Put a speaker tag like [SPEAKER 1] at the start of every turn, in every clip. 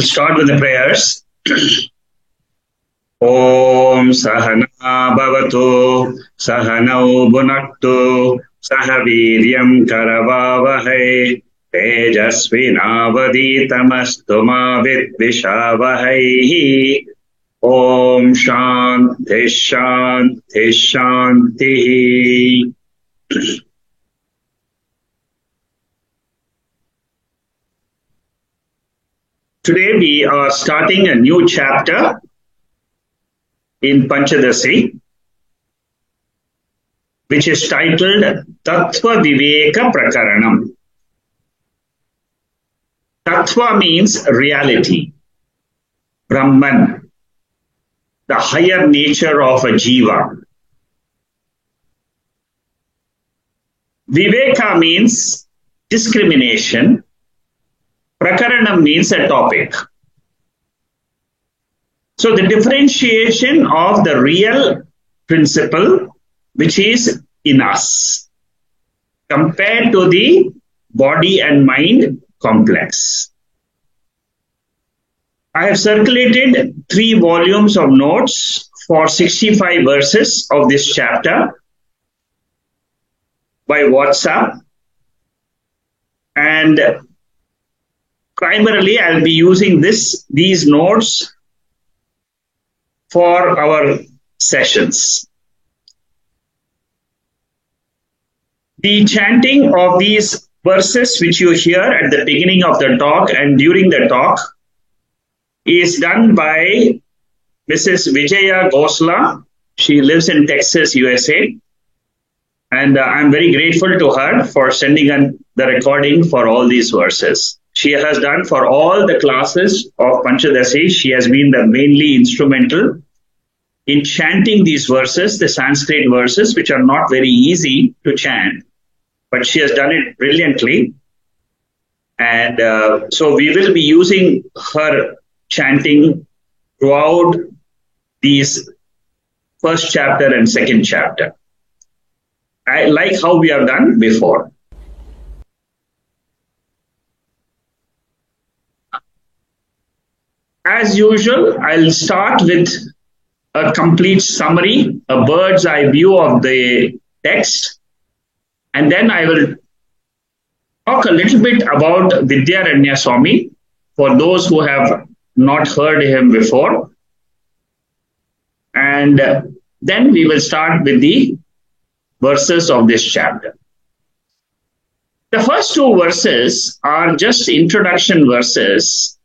[SPEAKER 1] We'll start with the prayers. Om Sahana Bhavatu Sahanau Bhunaktu Sahaviryam Karavavahai Tejasvinavaditamastu ma vidvishavahai. Om Shanti Shanti Shanti. Today we are starting a new chapter in Panchadasi, which is titled Tattva Viveka Prakaranam. Tattva means reality, Brahman, the higher nature of a jiva. Viveka means discrimination. Prakaranam means a topic. So the differentiation of the real principle which is in us compared to the body and mind complex. I have circulated 3 volumes of notes for 65 verses of this chapter by WhatsApp, and primarily I'll be using these notes for our sessions. The chanting of these verses which you hear at the beginning of the talk and during the talk is done by Mrs. Vijaya Gosla. She lives in Texas, USA. And I'm very grateful to her for sending the recording for all these verses. She has done for all the classes of Panchadasi. She has been the mainly instrumental in chanting these verses, the Sanskrit verses, which are not very easy to chant, but she has done it brilliantly. And so we will be using her chanting throughout these first chapter and second chapter. I like how we have done before. As usual, I'll start with a complete summary, a bird's eye view of the text, and then I will talk a little bit about Vidyaranya Swami for those who have not heard him before. And then we will start with the verses of this chapter. The first 2 verses are just introduction verses,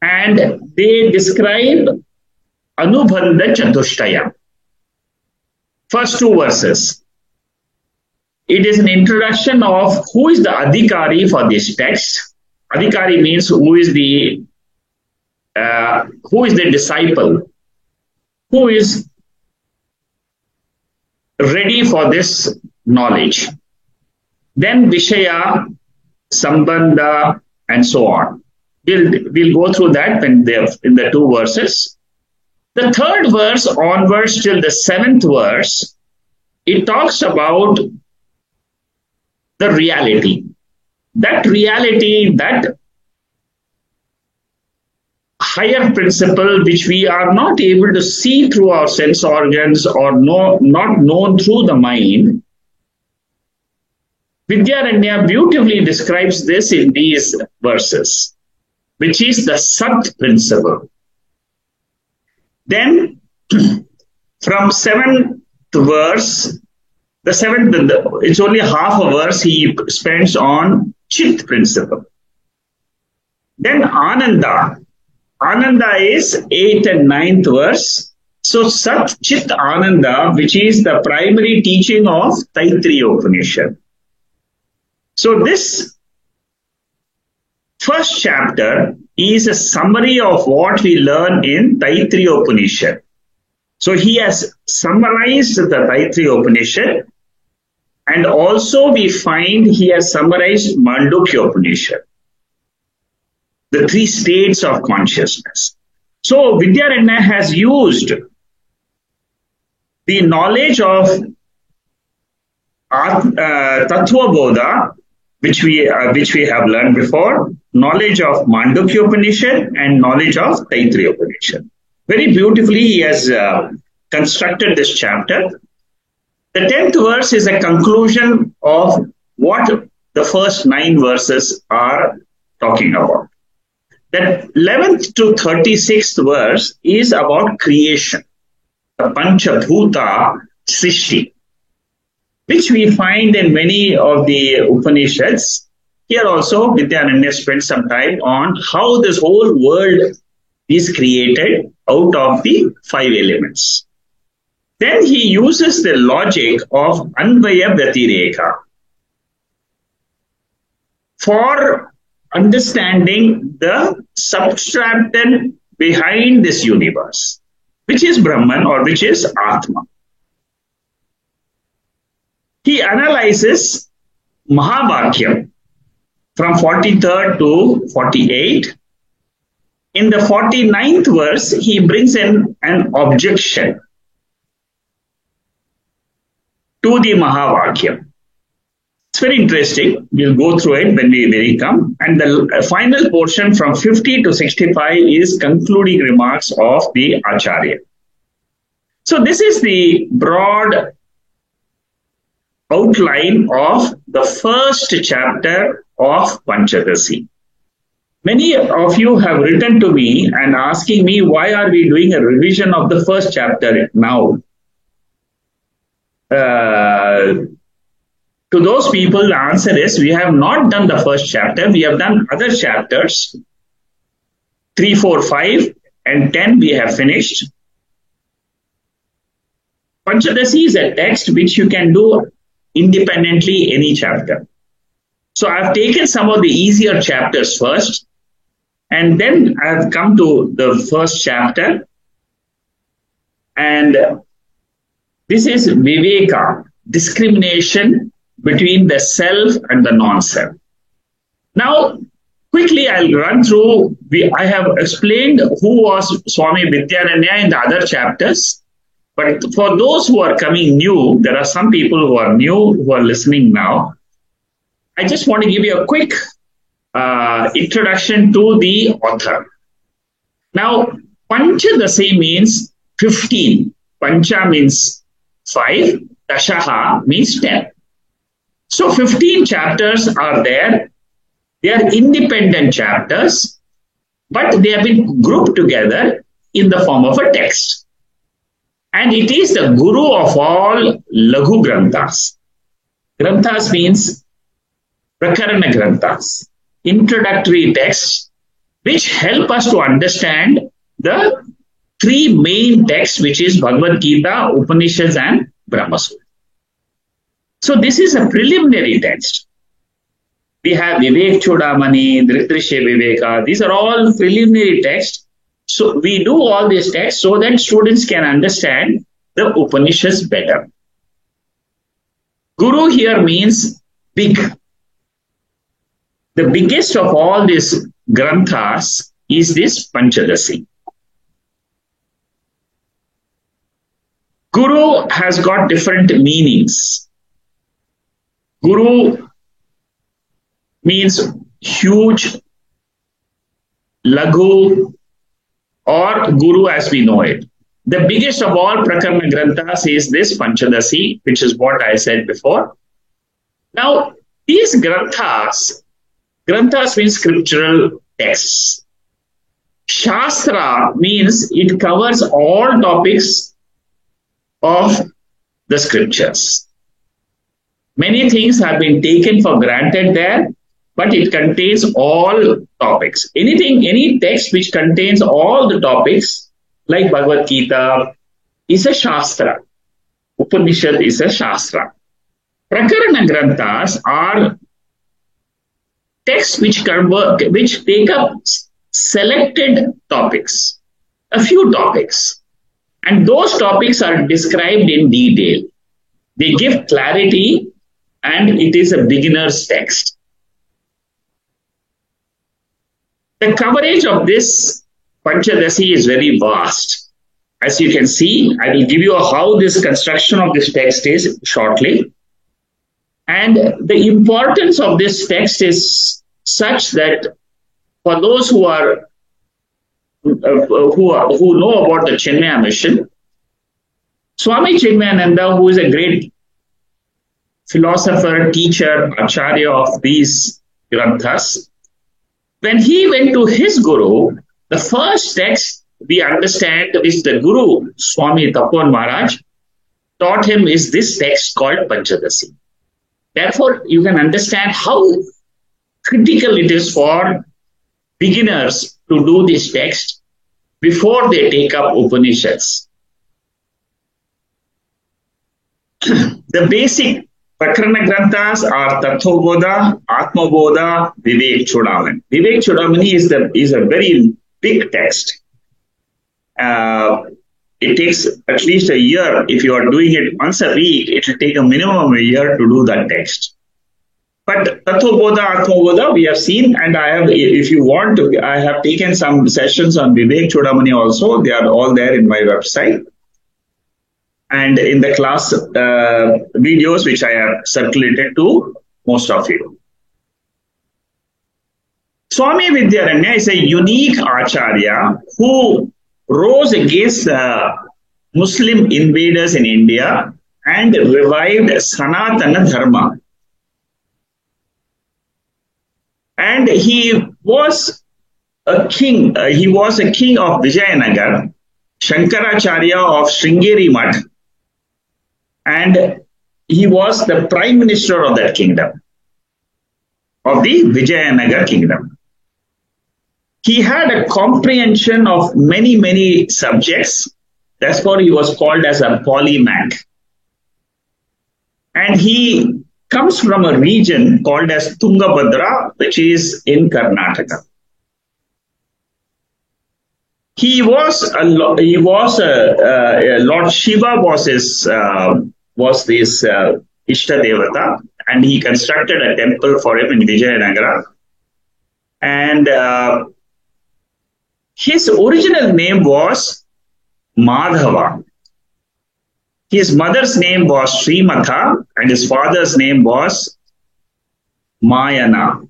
[SPEAKER 1] and they describe Anubandha Chatushtaya. First 2 verses. It is an introduction of who is the Adhikari for this text. Adhikari means who is the disciple, who is ready for this knowledge. Then Vishaya, Sambandha, and so on. We'll go through that in the 2 verses. The 3rd verse onwards till the 7th verse, it talks about the reality. That reality, that higher principle which we are not able to see through our sense organs or not known through the mind. Vidyaranya beautifully describes this in these verses, which is the Sat principle. Then, from 7th verse, it's only half a verse he spends on Chit principle. Then Ananda. Ananda is 8th and 9th verse. So Sat Chit Ananda, which is the primary teaching of Taittiriya Upanishad. So this first chapter is a summary of what we learn in Taittiriya Upanishad. So he has summarized the Taittiriya Upanishad, and also we find he has summarized Mandukya Upanishad, the 3 states of consciousness. So Vidyaranya has used the knowledge of Tattva Bodha which we have learned before, knowledge of Mandukya Upanishad and knowledge of Taittiriya Upanishad. Very beautifully he has constructed this chapter. The 10th verse is a conclusion of what the first 9 verses are talking about. The 11th to 36th verse is about creation, the Panchabhuta Srishti, which we find in many of the Upanishads. Here also, Vidyananya spent some time on how this whole world is created out of the 5 elements. Then he uses the logic of Anvaya Vyatireka for understanding the substratum behind this universe, which is Brahman or which is Atma. He analyzes Mahavakyam from 43rd to 48. In the 49th verse, he brings in an objection to the Mahavakyam. It's very interesting. We'll go through it when we come. And the final portion from 50 to 65 is concluding remarks of the Acharya. So this is the broad outline of the first chapter of Panchadasi. Many of you have written to me and asking me why are we doing a revision of the first chapter now. To those people, the answer is we have not done the first chapter. We have done other chapters. 3, 4, 5 and 10 we have finished. Panchadasi is a text which you can do independently any chapter. So I've taken some of the easier chapters first, and then I've come to the first chapter. And this is Viveka, discrimination between the self and the non-self. Now, quickly I'll run through. I have explained who was Swami Vidyananya in the other chapters. But for those who are coming new, there are some people who are new, who are listening now. I just want to give you a quick introduction to the author. Now, Panchadasi means 15. Pancha means 5. Dashaha means 10. So 15 chapters are there. They are independent chapters, but they have been grouped together in the form of a text. And it is the guru of all Laghu Granthas. Granthas means Prakarana Granthas, introductory texts, which help us to understand the 3 main texts, which is Bhagavad Gita, Upanishads, and Brahma Sutra. So this is a preliminary text. We have Vivek Chudamani, Dhritarashtra Viveka. These are all preliminary texts. So we do all these texts so that students can understand the Upanishads better. Guru here means big. The biggest of all these Granthas is this Panchadasi. Guru has got different meanings. Guru means huge, Laghu, or Guru as we know it. The biggest of all Prakarana Granthas is this Panchadasi, which is what I said before. Now, these Granthas means scriptural texts. Shastra means it covers all topics of the scriptures. Many things have been taken for granted there, but it contains all topics. Any text which contains all the topics, like Bhagavad Gita, is a Shastra. Upanishad is a Shastra. Prakarana Granthas are texts which take up selected topics, a few topics. And those topics are described in detail. They give clarity, and it is a beginner's text. The coverage of this Panchadasi is very vast. As you can see, I will give you how this construction of this text is shortly. And the importance of this text is such that for those who know about the Chinmaya mission, Swami Chinmayananda, who is a great philosopher, teacher, acharya of these granthas, when he went to his guru, the first text we understand which the guru, Swami Tapovan Maharaj, taught him is this text called Panchadasi. Therefore, you can understand how critical it is for beginners to do this text before they take up Upanishads. The basic Prakarana Granthas are Tattvabodha, Atmabodha, Vivek Chudamani. Vivek Chudamani is a very big text. It takes at least a year. If you are doing it once a week, it will take a minimum of a year to do that text. But Tattvabodha, Atmabodha, we have seen, and I have, if you want to, I have taken some sessions on Vivek Chudamani also. They are all there in my website. And in the class videos, which I have circulated to most of you. Swami Vidyaranya is a unique acharya who rose against the Muslim invaders in India and revived Sanatana Dharma. And he was a king. He was a king of Vijayanagar, Shankaracharya of Sringeri Math, and he was the prime minister of that kingdom, of the Vijayanagar kingdom. He had a comprehension of many, many subjects. That's why he was called as a polymath. And he comes from a region called as Tungabhadra, which is in Karnataka. Lord Shiva was this Ishta Devata, and he constructed a temple for him in Vijayanagara. And his original name was Madhava. His mother's name was Srimatha, and his father's name was Mayana.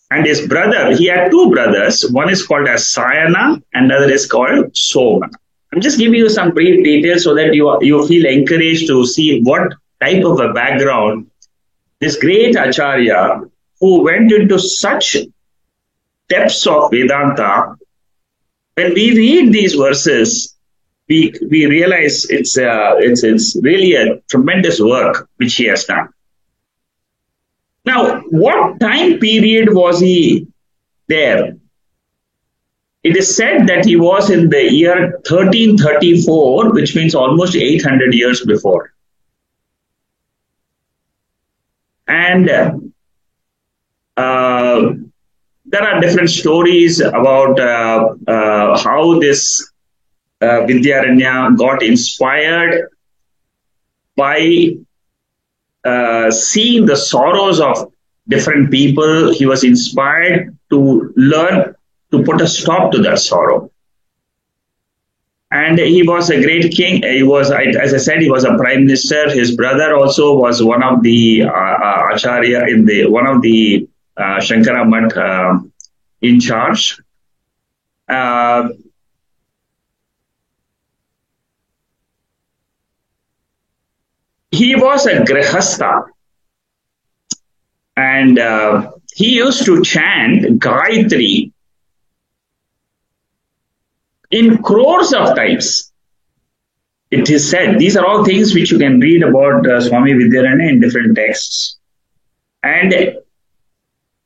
[SPEAKER 1] And his brother, he had two brothers. One is called as Sayana, and the other is called Soma. I'm just giving you some brief details so that you feel encouraged to see what type of a background this great Acharya, who went into such depths of Vedanta. When we read these verses, we realize it's really a tremendous work which he has done. Now, what time period was he there? It is said that he was in the year 1334, which means almost 800 years before. And there are different stories about how this Vidyaranya got inspired by seeing the sorrows of different people. He was inspired to learn to put a stop to that sorrow. And he was a great king. He was, as I said, he was a prime minister. His brother also was one of the acharya one of the Shankara Math in charge. He was a grihastha, and he used to chant Gayatri in crores of times. It is said, these are all things which you can read about Swami Vidyaranya in different texts. And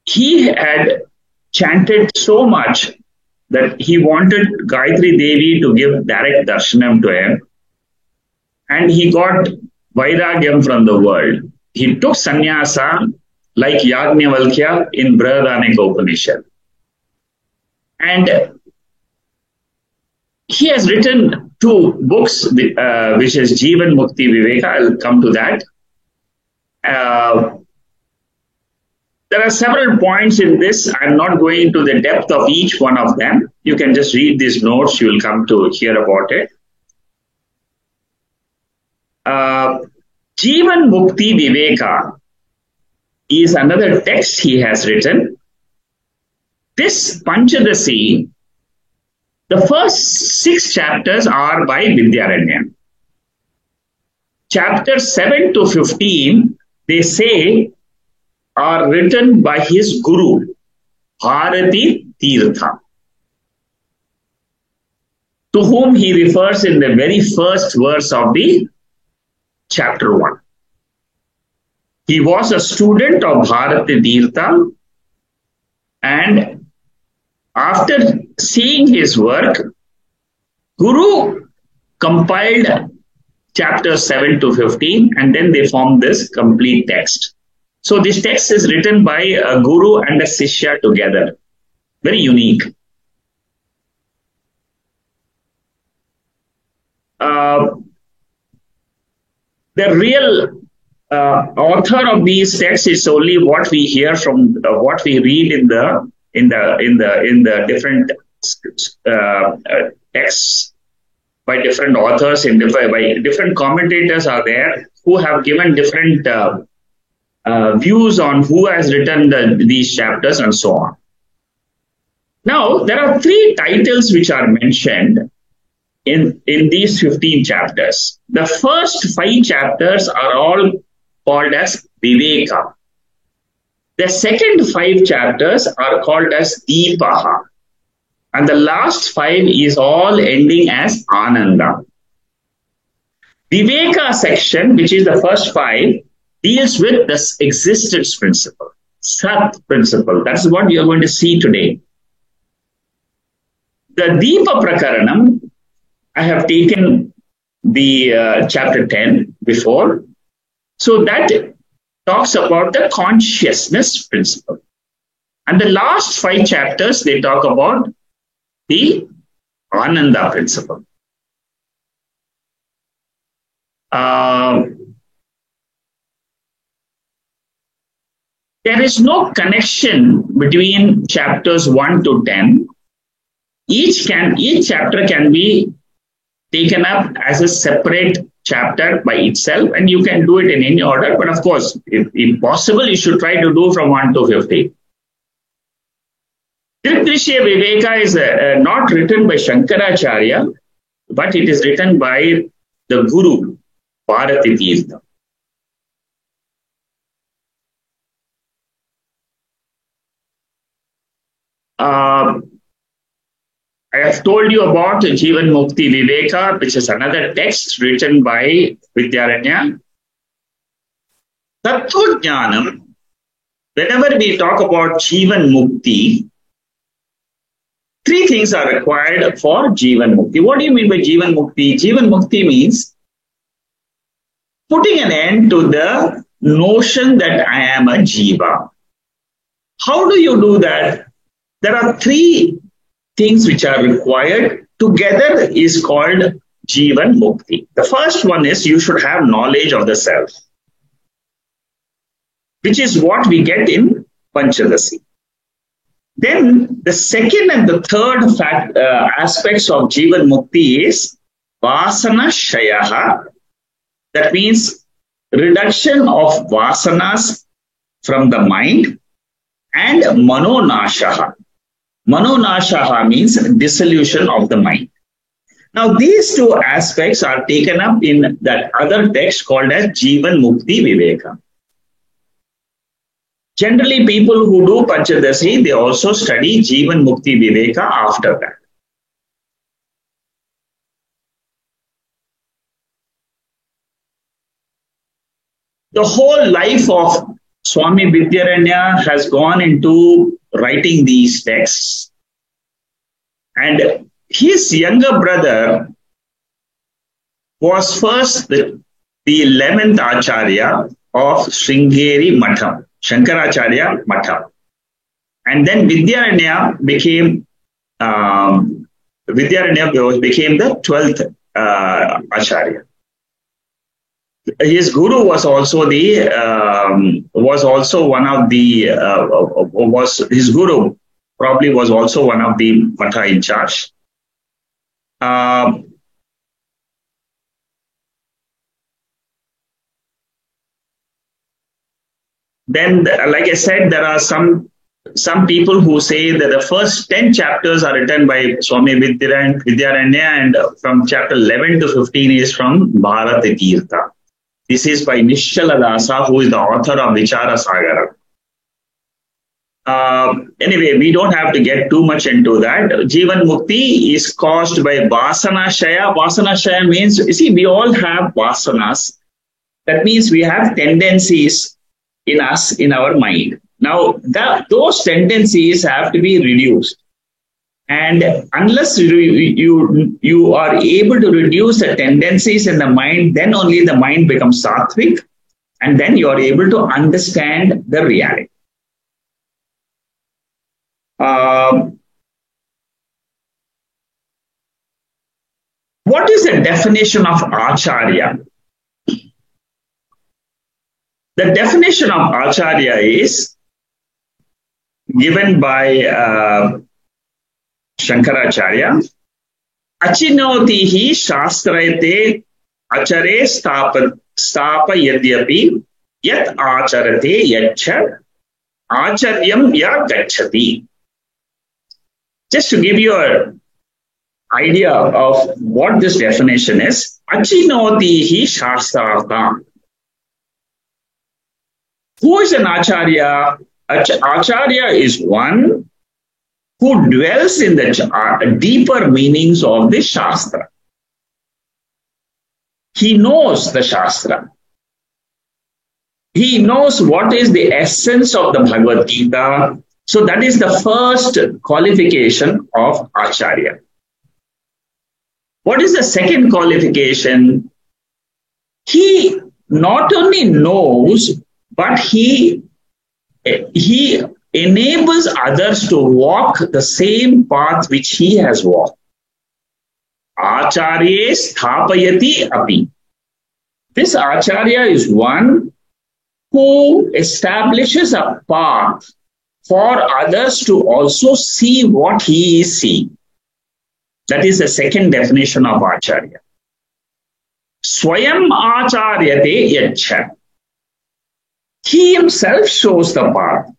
[SPEAKER 1] he had chanted so much that he wanted Gayatri Devi to give direct darshanam to him. And he got vairagyam from the world. He took sannyasa like Yajnavalkya in Brihadaneka Upanishad. And he has written two books, which is Jivan Mukti Viveka. I'll come to that. There are several points in this. I'm not going into the depth of each one of them. You can just read these notes. You will come to hear about it. Jivan Mukti Viveka is another text he has written. This Panchadasi, the first 6 chapters are by Vidyaranya. Chapters 7 to 15, they say, are written by his guru, Bharati Tirtha, to whom he refers in the very first verse of the chapter 1. He was a student of Bharati Tirtha, and after seeing his work, Guru compiled chapters 7 to 15, and then they formed this complete text. So this text is written by a guru and a sishya together. Very unique. The real author of these texts is only what we hear from what we read in the different texts by different authors by different commentators are there who have given different views on who has written these chapters and so on. Now, there are 3 titles which are mentioned in these 15 chapters. The first 5 chapters are all called as Viveka. The second 5 chapters are called as Deepaha. And the last 5 is all ending as Ananda. Viveka section, which is the first 5, deals with the existence principle, Sat principle. That's what we are going to see today. The Deepa Prakaranam, I have taken the chapter 10 before. So that talks about the consciousness principle. And the last 5 chapters, they talk about the Ananda principle. There is no connection between chapters 1 to 10. Each chapter can be taken up as a separate chapter by itself, and you can do it in any order. But of course, if possible, you should try to do from 1 to 50. Triptishya Viveka is not written by Shankaracharya, but it is written by the Guru, Bharati Tirtha. I have told you about Jivan Mukti Viveka, which is another text written by Vidyaranya. Tattva Jnanam, whenever we talk about Jivan Mukti, 3 things are required for Jivan Mukti. What do you mean by Jivan Mukti? Jivan Mukti means putting an end to the notion that I am a Jiva. How do you do that? There are 3 things which are required. Together is called Jivan Mukti. The first one is you should have knowledge of the self, which is what we get in Panchadasi. Then the second and the third aspects of Jivan Mukti is Vasana Shayaha. That means reduction of vasanas from the mind, and Manonashaha. Manonashaha means dissolution of the mind. Now, these 2 aspects are taken up in that other text called as Jivan Mukti Viveka. Generally, people who do Panchadasi, they also study Jivan Mukti Viveka after that. The whole life of Swami Vidyaranya has gone into writing these texts. And his younger brother was first the 11th Acharya of Sringeri Matham, Shankaracharya Matham. And then Vidyaranya became the 12th Acharya. His guru was also his guru probably was also one of the Matha in charge. Then, like I said, there are some people who say that the first 10 chapters are written by Swami Vidyaranya, and from chapter 11 to 15 is from Bharata Tirtha. This is by Nishala Dasa, who is the author of Vichara Sagara. Anyway, we don't have to get too much into that. Jivan Mukti is caused by Vasana Shaya. Vasana Shaya means, you see, we all have Vasanas. That means we have tendencies in us, in our mind. Now, those tendencies have to be reduced. And unless you are able to reduce the tendencies in the mind, then only the mind becomes sattvic, and then you are able to understand the reality. What is the definition of Acharya? The definition of Acharya is given by Shankaracharya. Achinotihi shastrayate achare stapa yadyapi yat acharate yaccha acharyam ya gacchati. Just to give you an idea of what this definition is, Achinotihi shastrartham. Who is an Acharya? Acharya is one who dwells in the deeper meanings of the Shastra. He knows the Shastra. He knows what is the essence of the Bhagavad Gita. So that is the first qualification of Acharya. What is the second qualification? He not only knows, but he enables others to walk the same path which he has walked. Acharya sthapayati api. This Acharya is one who establishes a path for others to also see what he is seeing. That is the second definition of Acharya. Swayam acharyate yaccha. He himself shows the path.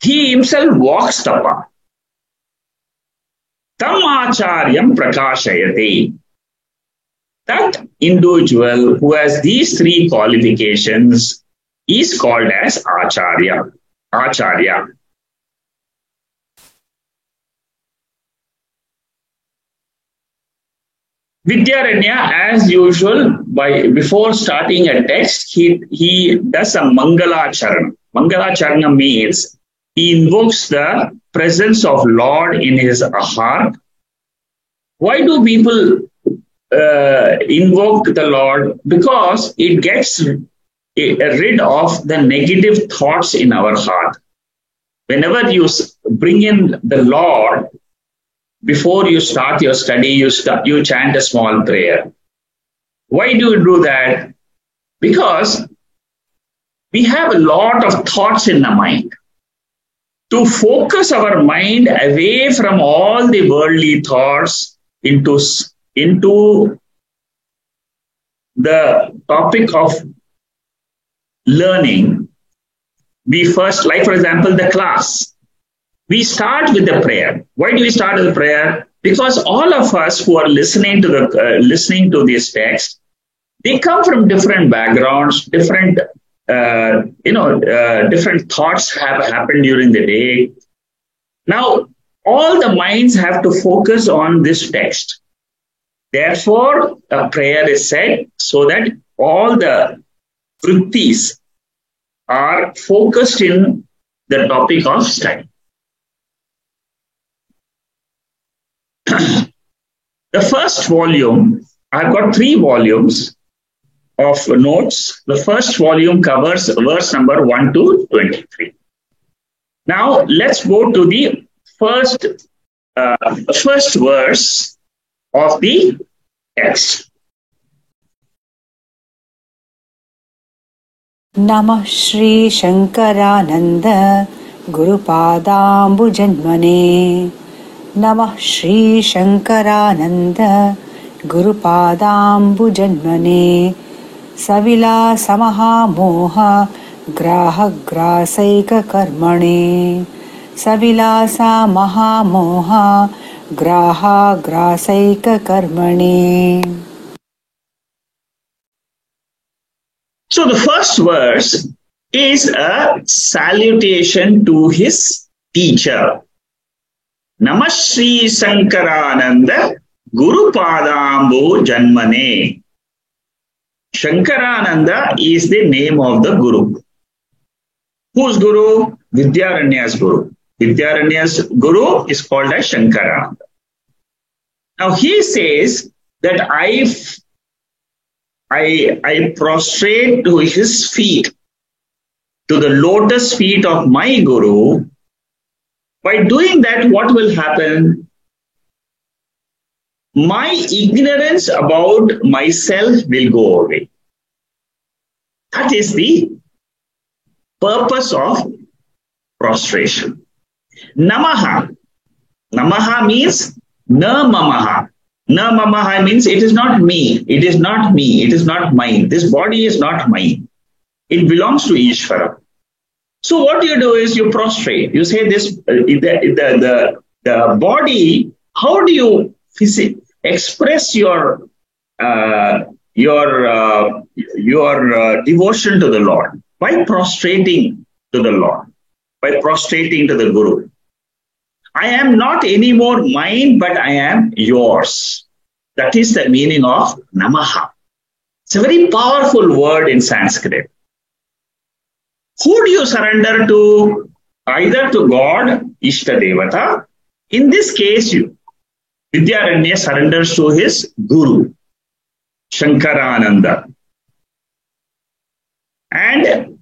[SPEAKER 1] He himself walks the path. Tam acharyam prakashayate. That individual who has these three qualifications is called as Acharya. Acharya. Vidyaranya, as usual, before starting a text, he does a Mangalacharan. Mangalacharan means he invokes the presence of Lord in his heart. Why do people invoke the Lord? Because it gets rid of the negative thoughts in our heart. Whenever you bring in the Lord, before you start your study, you chant a small prayer. Why do you do that? Because we have a lot of thoughts in the mind. To focus our mind away from all the worldly thoughts into the topic of learning, we first, like for example, the class. We start with the prayer. Why do we start with the prayer? Because all of us who are listening to this text, they come from different backgrounds, different thoughts have happened during the day. Now, all the minds have to focus on this text. Therefore, a prayer is said so that all the vrittis are focused in the topic of study. The first volume, I've got 3 volumes of notes. The first volume covers verse number 1 to 23. Now, let's go to the first verse of the text.
[SPEAKER 2] Namah Shri Shankarananda Gurupadambu Janmane. Namah Shri Shankarananda Gurupadambu Janmane. सविलासमहामोह ग्राहग्रासैककर्मणे सविलासा महामोह ग्राहग्रासैककर्मणे.
[SPEAKER 1] So the first verse is a salutation to his teacher. Namah Shri Shankarananda Guru Padambu Janmane. Shankarananda is the name of the Guru. Whose Guru? Vidyaranya's Guru. Vidyaranya's Guru is called as Shankarananda. Now he says that I prostrate to his feet, to the lotus feet of my Guru. By doing that, what will happen? My ignorance about myself will go away. That is the purpose of prostration. Namaha. Namaha means na mamaha. Na mamaha means it is not me. It is not me. It is not mine. This body is not mine. It belongs to Ishvara. So what you do is you prostrate. You say this, the body, how do you express your devotion to the Lord? By prostrating to the Lord, by prostrating to the Guru. I am not anymore mine, but I am yours. That is the meaning of Namaha. It's a very powerful word in Sanskrit. Who do you surrender to? Either to God, Ishta Devata. In this case, Vidyaranya surrenders to his Guru, Shankarananda. And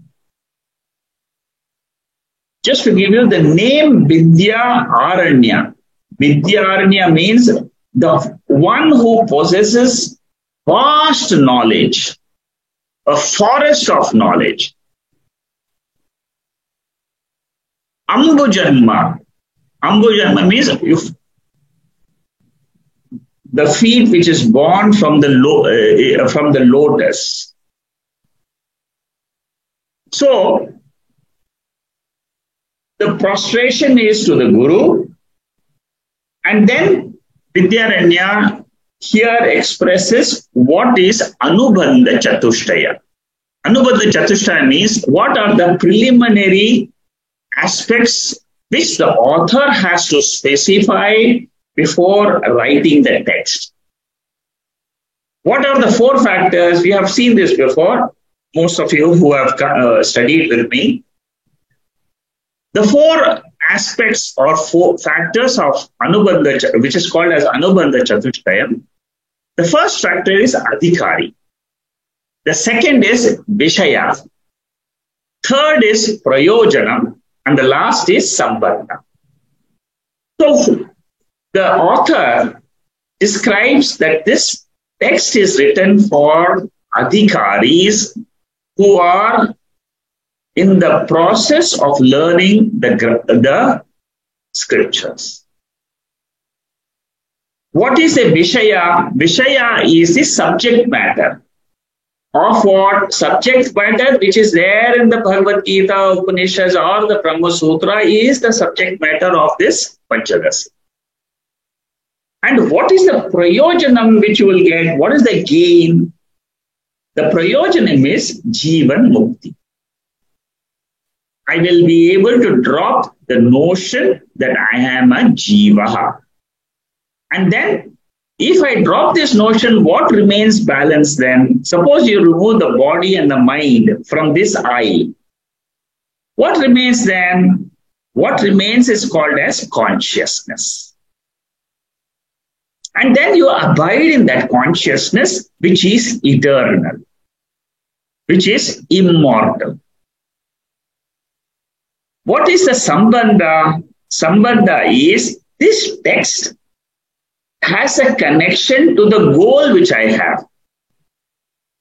[SPEAKER 1] just to give you the name Vidya Aranya. Vidya Aranya means the one who possesses vast knowledge, a forest of knowledge. Ambujanma. Ambujanma means the feet which is born from the lotus. So, the prostration is to the Guru, and then Vidyaranya here expresses what is Anubandha Chatushtaya. Anubandha Chatushtaya means what are the preliminary aspects which the author has to specify before writing the text. What are the four factors? We have seen this before, most of you who have studied with me. The four aspects or four factors of Anubandha, which is called as Anubandha Chatushtayam. The first factor is Adhikari. The second is Vishaya. Third is Prayojanam. And the last is Sambandha. So the author describes that this text is written for Adhikaris who are in the process of learning the scriptures. What is a Vishaya? Vishaya is the subject matter of what? Subject matter which is there in the Bhagavad Gita, Upanishads or the Brahma Sutra is the subject matter of this Panchadasi. And what is the Prayojanam which you will get? What is the gain? The Prayojanam is Jivan Mukti. I will be able to drop the notion that I am a Jivaha. And then if I drop this notion, what remains balanced then? Suppose you remove the body and the mind from this I. What remains then? What remains is called as consciousness. And then you abide in that consciousness which is eternal, which is immortal. What is the Sambandha? Sambandha is this text has a connection to the goal which I have.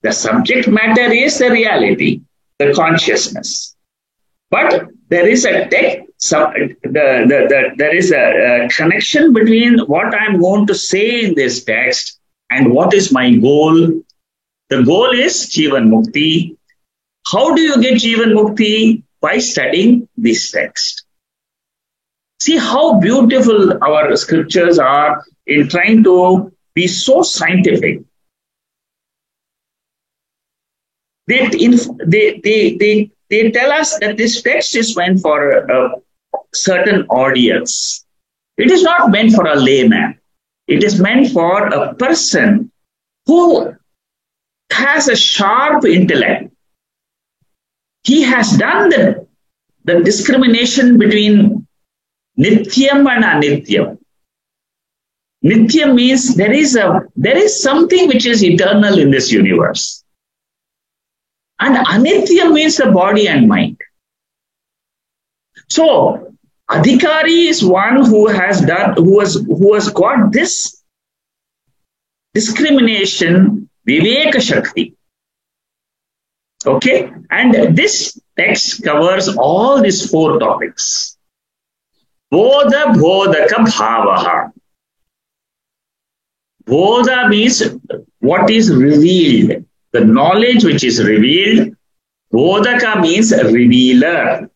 [SPEAKER 1] The subject matter is the reality, the consciousness. But there is a there is a connection between what I'm going to say in this text and what is my goal, The goal is Jivan Mukti. How do you get Jivan Mukti? By studying this text. See how beautiful our scriptures are in trying to be so scientific. They tell us that this text is meant for a certain audience. It is not meant for a layman. It is meant for a person who has a sharp intellect. He has done the discrimination between Nityam and Anityam. Nityam means there is something which is eternal in this universe. And Anityam means the body and mind. So Adhikari is one who has got this discrimination, Viveka Shakti. Okay, and this text covers all these 4 topics. Bodha Bodhaka Bhavaha. Bodha means what is revealed, the knowledge which is revealed. Bodhaka means revealer.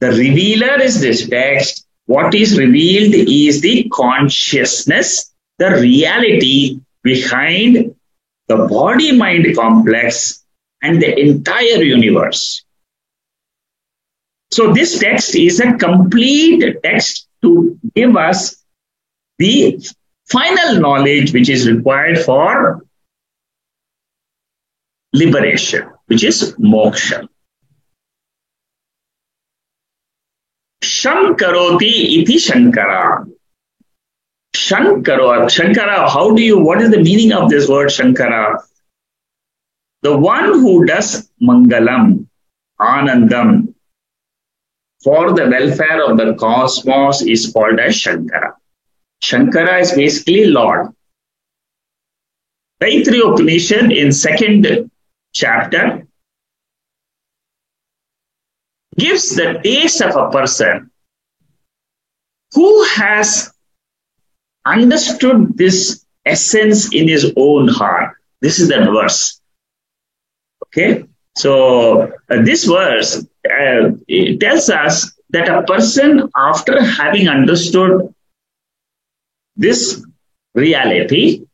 [SPEAKER 1] The revealer is this text. What is revealed is the consciousness, the reality behind the body-mind complex and the entire universe. So this text is a complete text to give us the final knowledge which is required for liberation, which is moksha. Shankaroti iti Shankara. Shankara, what is the meaning of this word Shankara? The one who does Mangalam, Anandam, for the welfare of the cosmos is called as Shankara. Shankara is basically Lord. Taittiriya Upanishad in 2nd chapter gives the taste of a person who has understood this essence in his own heart. This is the verse. Okay, so this verse it tells us that a person, after having understood this reality,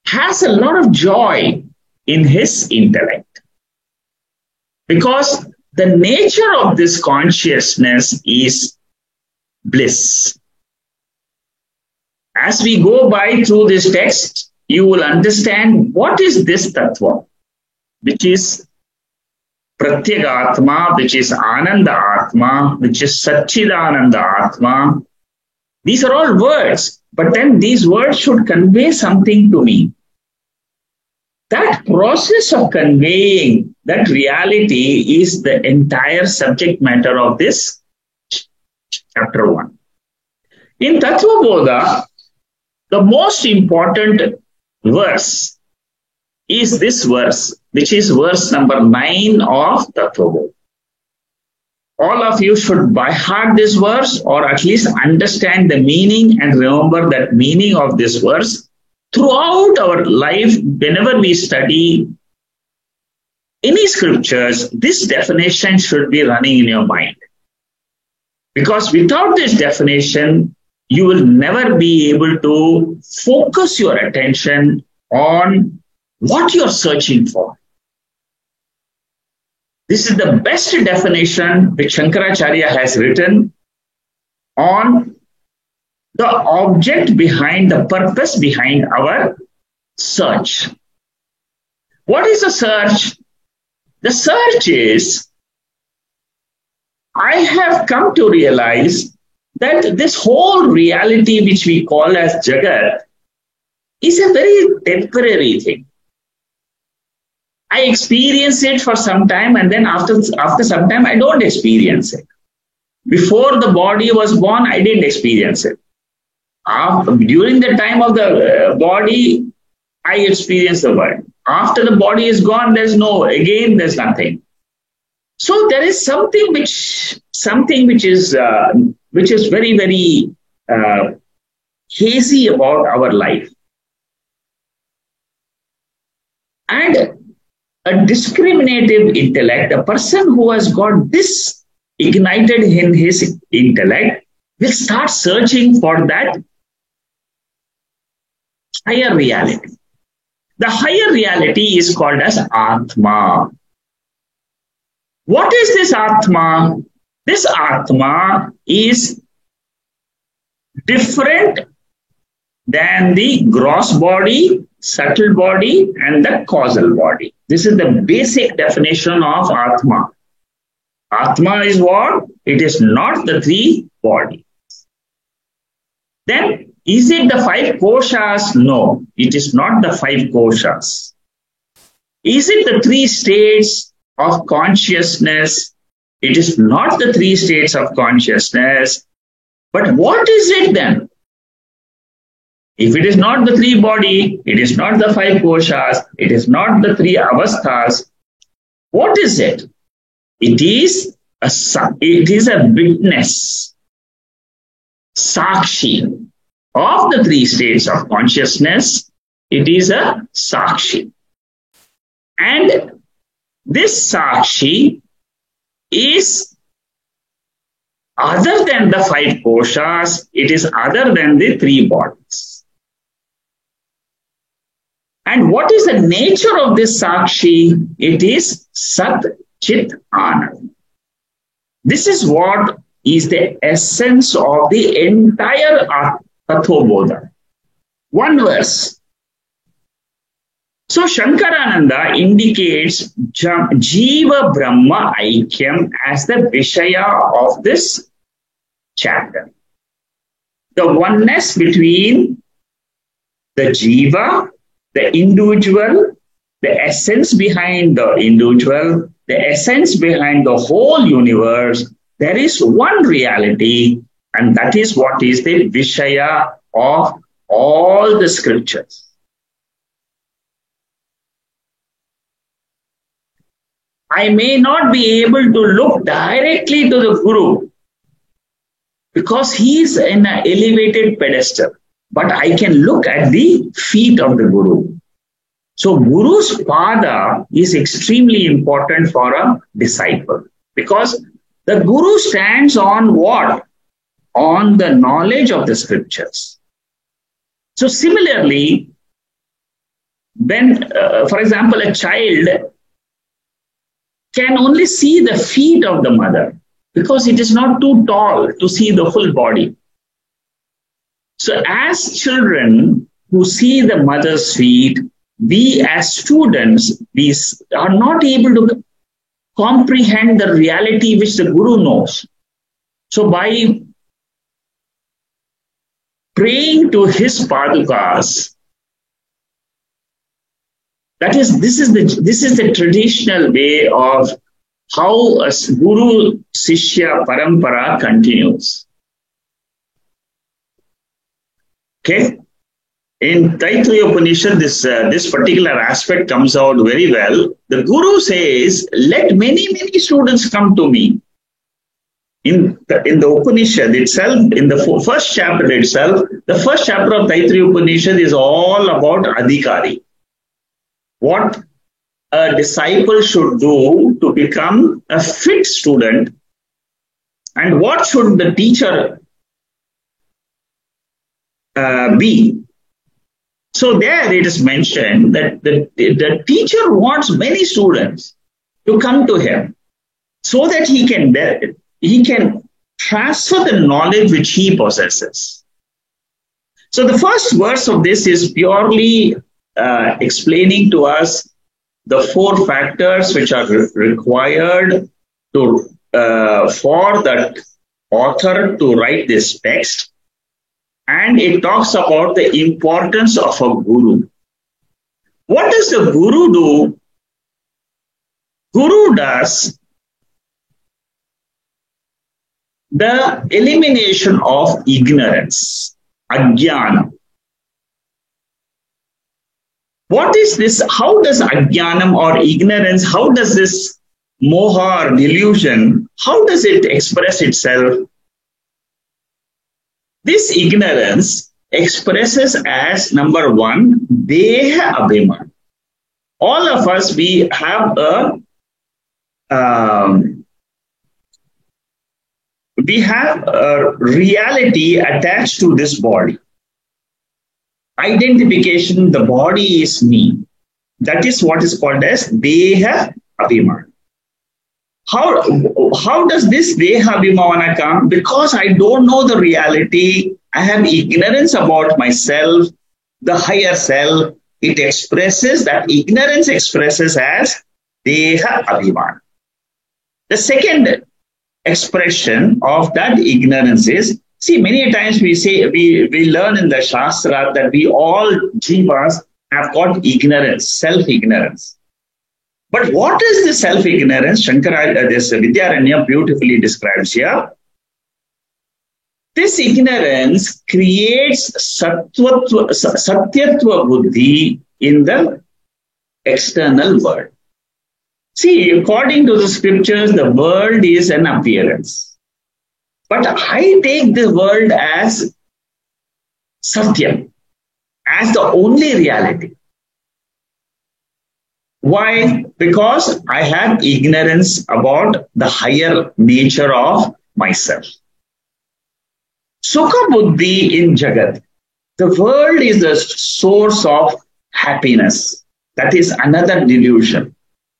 [SPEAKER 1] has a lot of joy in his intellect. Because the nature of this consciousness is bliss. As we go by through this text, you will understand what is this tattva, which is Pratyagatma, which is Ananda Atma, which is Satchidananda Atma. These are all words, but then these words should convey something to me. That process of conveying that reality is the entire subject matter of this chapter 1. In Tattva Bodha, the most important verse is this verse, which is verse number 9 of Tattva Bodha. All of you should by heart this verse, or at least understand the meaning and remember that meaning of this verse throughout our life. Whenever we study any scriptures, this definition should be running in your mind. Because without this definition, you will never be able to focus your attention on what you're searching for. This is the best definition which Shankaracharya has written on the object behind, the purpose behind our search. What is the search? The search is, I have come to realize that this whole reality which we call as Jagat is a very temporary thing. I experience it for some time, and then after some time, I don't experience it. Before the body was born, I didn't experience it. During the time of the body, I experienced the world. After the body is gone, there's nothing. So there is something which is very, very hazy about our life. And a discriminative intellect, a person who has got this ignited in his intellect, will start searching for that higher reality. The higher reality is called as Atma. What is this Atma? This Atma is different than the gross body, subtle body, and the causal body. This is the basic definition of Atma. Atma is what? It is not the three bodies. Then, is it the five koshas? No, it is not the five koshas. Is it the three states of consciousness? It is not the three states of consciousness. But what is it then? If it is not the three body, it is not the five koshas, it is not the three avasthas, what is it? It is a witness, sakshi of the three states of consciousness. It is a sakshi. And this sakshi is other than the five koshas, it is other than the three bodies. And what is the nature of this sakshi? It is Sat Chit Anand. This is what is the essence of the entire Tathobodha. One verse. So Shankarananda indicates Jiva Brahma Aikyam as the Vishaya of this chapter. The oneness between the Jiva, the individual, the essence behind the individual, the essence behind the whole universe. There is one reality, and that is what is the Vishaya of all the scriptures. I may not be able to look directly to the Guru because he is in an elevated pedestal, but I can look at the feet of the Guru. So Guru's pada is extremely important for a disciple because the Guru stands on what? On the knowledge of the scriptures. So similarly, when, for example, a child can only see the feet of the mother because it is not too tall to see the full body. So as children who see the mother's feet, we as students, we are not able to comprehend the reality which the Guru knows. So by praying to his padukas, this is the traditional way of how a Guru Sishya Parampara continues. Okay? In Taittiriya Upanishad, this particular aspect comes out very well. The Guru says, let many students come to me. In the Upanishad itself, in the first chapter itself, the first chapter of Taittiriya Upanishad is all about Adhikari. What a disciple should do to become a fit student, and what should the teacher be. So there it is mentioned that the teacher wants many students to come to him so that he can transfer the knowledge which he possesses. So the first verse of this is purely explaining to us the four factors which are required to for that author to write this text. And it talks about the importance of a guru. What does the guru do? Guru does the elimination of ignorance, ajnana. What is this? How does ajnanam or ignorance, how does this moha or delusion, how does it express itself? This ignorance expresses as number one, deha abhiman. All of us, we have a reality attached to this body. Identification, the body is me. That is what is called as Deha Abhiman. How does this Deha Abhimana come? Because I don't know the reality. I have ignorance about myself, the higher self. It expresses, that ignorance expresses as Deha Abhiman. The second expression of that ignorance is, see, many times we learn in the Shastra that we all jivas have got ignorance, self-ignorance. But what is the self-ignorance? Shankara, this Vidyaranya beautifully describes here. This ignorance creates satyatva buddhi in the external world. See, according to the scriptures, the world is an appearance. But I take the world as Satyam, as the only reality. Why? Because I have ignorance about the higher nature of myself. Sukha Buddhi in Jagat. The world is the source of happiness. That is another delusion,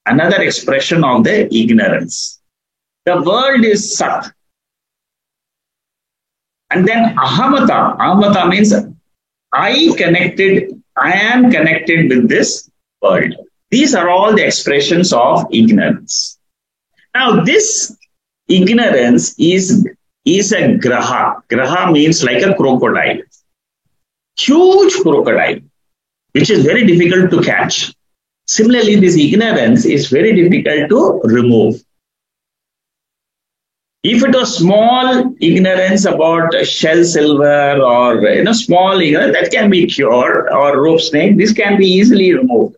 [SPEAKER 1] another expression of the ignorance. The world is Sat. And then Ahamata. Ahamata means I am connected with this world. These are all the expressions of ignorance. Now, this ignorance is a graha. Graha means like a crocodile. Huge crocodile, which is very difficult to catch. Similarly, this ignorance is very difficult to remove. If it was small ignorance about shell silver or small ignorance, that can be cured, or rope snake, this can be easily removed.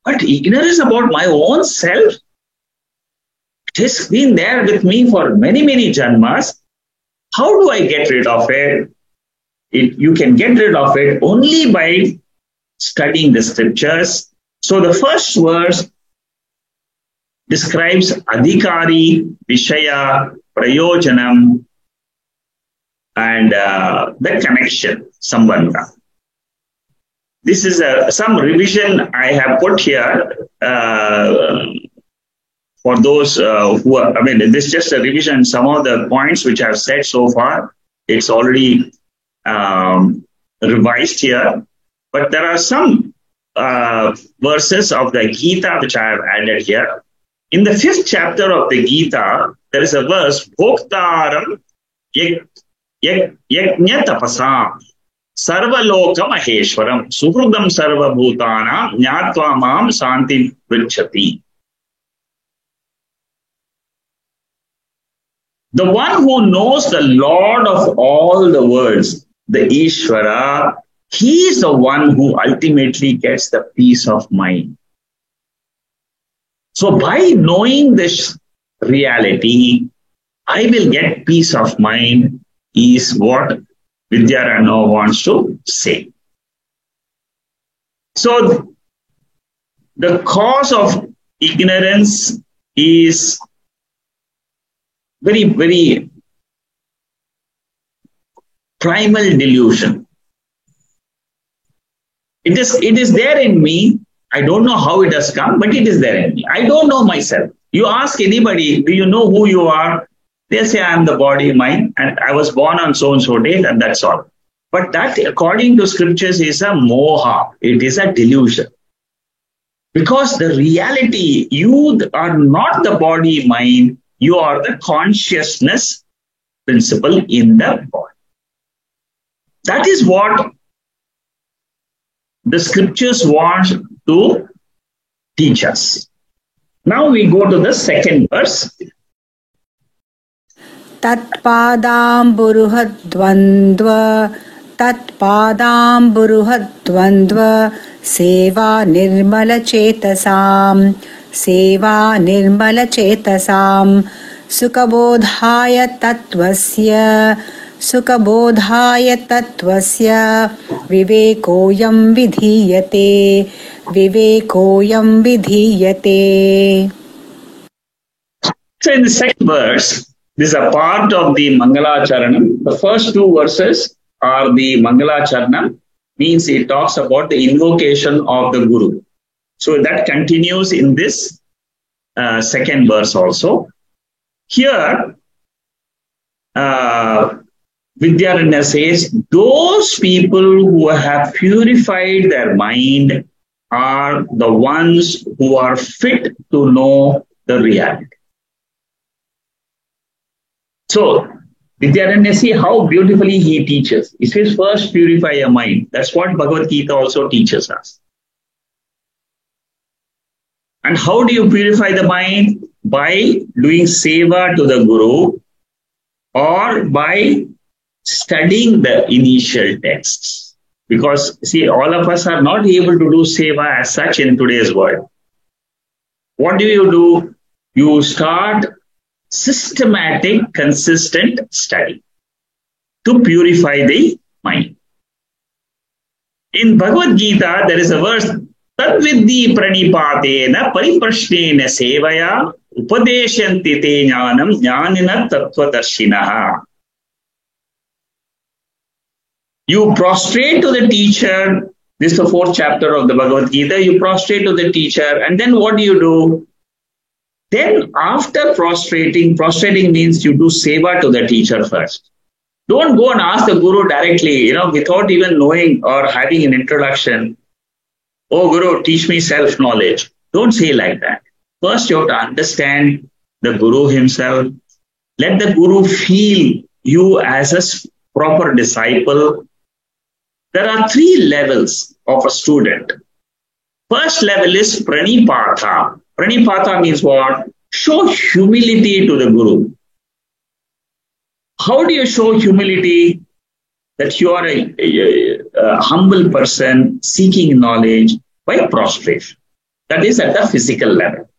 [SPEAKER 1] But ignorance about my own self, it has been there with me for many, many janmas. How do I get rid of it? You can get rid of it only by studying the scriptures. So the first verse describes Adhikari, Vishaya, Prayojanam, and the connection, Sambandha. This is some revision I have put here for those who are, this is just a revision. Some of the points which I've said so far, it's already revised here. But there are some verses of the Gita which I have added here. In the 5th chapter of the Gita, there is a verse, Bhoktaram Yajna Tapasam Sarvaloka Maheshwaram Suhrudam Sarva Bhutana Nyatva Mam Santi Vrichati. The one who knows the Lord of all the worlds, the Ishvara, he is the one who ultimately gets the peace of mind. So by knowing this reality, I will get peace of mind, is what Vidyaranya wants to say. So the cause of ignorance is very, very primal delusion. It is there in me. I don't know how it has come, but it is there in me. I don't know myself. You ask anybody, do you know who you are? They'll say, I am the body, mind, and I was born on so-and-so date, and that's all. But that, according to scriptures, is a moha. It is a delusion. Because the reality, you are not the body, mind, you are the consciousness principle in the body. That is what the scriptures want to teach us. Now we go to the second verse.
[SPEAKER 2] Tatpadamburuhadvandva seva nirmala chetasam sukabodhaya tattvasya vivekoyam vidhiyate विवेकोऽयं विधीयते.
[SPEAKER 1] So in the second verse, this is a part of the Mangalacharanam. The first two verses are the Mangalacharanam, means it talks about the invocation of the Guru. So that continues in this second verse also. Here, Vidyaranya says, those people who have purified their mind are the ones who are fit to know the reality. So, Vidyaranya, see how beautifully he teaches. He says, first purify your mind. That's what Bhagavad Gita also teaches us. And how do you purify the mind? By doing seva to the Guru or by studying the initial texts. Because, see, all of us are not able to do seva as such in today's world. What do? You start systematic, consistent study to purify the mind. In Bhagavad Gita, there is a verse, Tadvidhi pranipatena pariprashnena sevaya upadeshanti te jnanam jnanina tattvadarshinaha. You prostrate to the teacher. This is the fourth chapter of the Bhagavad Gita. You prostrate to the teacher, and then what do? Then after prostrating means you do seva to the teacher first. Don't go and ask the Guru directly, without even knowing or having an introduction. Oh Guru, teach me self-knowledge. Don't say like that. First you have to understand the Guru himself. Let the Guru feel you as a proper disciple. There are three levels of a student. First level is pranipatha. Pranipatha means what? Show humility to the Guru. How do you show humility? That you are a humble person seeking knowledge by prostration. That is at the physical level.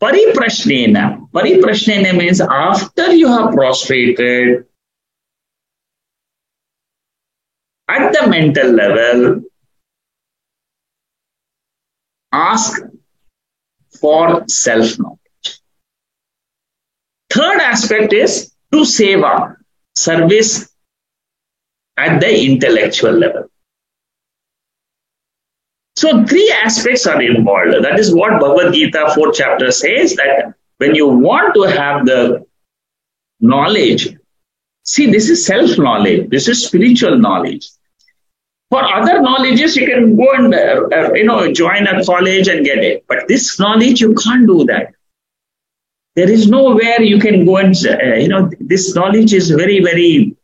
[SPEAKER 1] Pariprashnena. Pariprashnena means after you have prostrated, at the mental level, ask for self-knowledge. Third aspect is do seva, service at the intellectual level. So three aspects are involved. That is what Bhagavad Gita 4th chapter says, that when you want to have the knowledge, see, this is self-knowledge, this is spiritual knowledge. For other knowledges, you can go and join a college and get it. But this knowledge, you can't do that. There is nowhere you can go and, this knowledge is very, very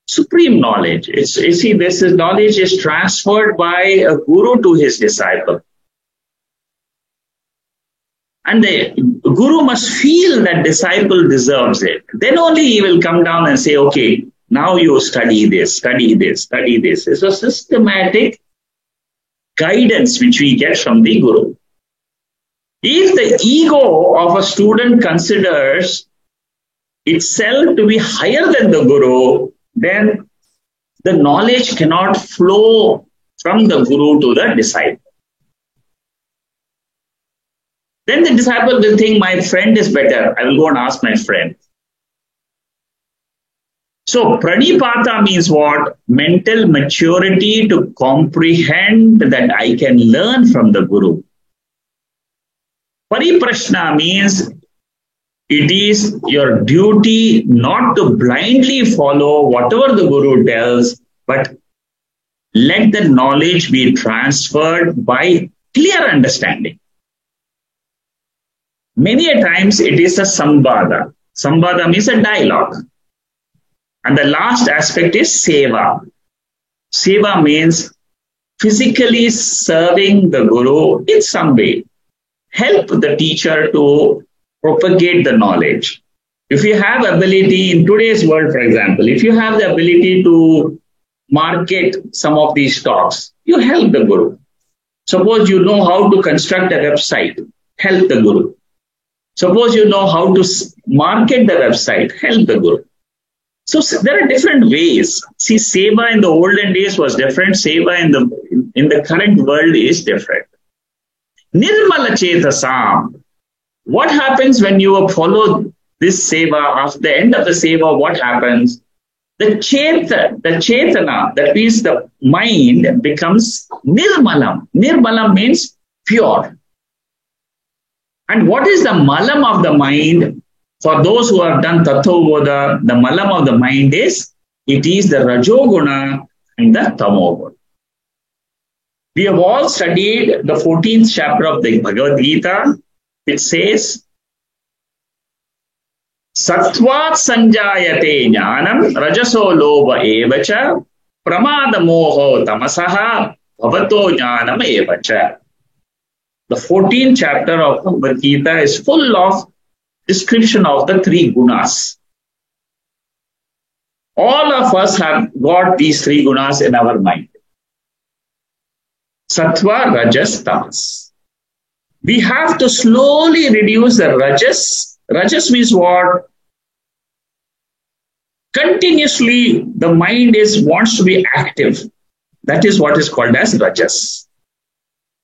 [SPEAKER 1] supreme knowledge. This knowledge is transferred by a Guru to his disciple. And the Guru must feel that disciple deserves it. Then only he will come down and say, okay, now you study this, study this, study this. It's a systematic guidance which we get from the Guru. If the ego of a student considers itself to be higher than the Guru, then the knowledge cannot flow from the Guru to the disciple. Then the disciple will think, my friend is better. I will go and ask my friend. So pranipata means what? Mental maturity to comprehend that I can learn from the Guru. Pariprashna means it is your duty not to blindly follow whatever the Guru tells, but let the knowledge be transferred by clear understanding. Many a times it is a sambhada. Sambhada means a dialogue. And the last aspect is seva. Seva means physically serving the Guru in some way. Help the teacher to propagate the knowledge. If you have ability in today's world, for example, if you have the ability to market some of these talks, you help the Guru. Suppose you know how to construct a website, help the Guru. Suppose you know how to market the website, help the Guru. So there are different ways. See, seva in the olden days was different. Seva in the current world is different. Nirmala Chetasam. What happens when you follow this seva? After the end of the seva, what happens? The chetana, that means the mind, becomes nirmalam. Nirmalam means pure. And what is the malam of the mind? For those who have done Tattva-boda, the malam of the mind is, it is the Rajoguna and the Tamoguna. We have all studied the 14th chapter of the Bhagavad Gita. It says, Sattvat sanjayate jnanam rajaso lobha evacha pramada moho tamasaha bhavato jnanam evacha. The 14th chapter of Bhagavad Gita is full of description of the three gunas. All of us have got these three gunas in our mind. Sattva, Rajas, Tamas. We have to slowly reduce the Rajas. Rajas means what? Continuously, the mind wants to be active. That is what is called as Rajas.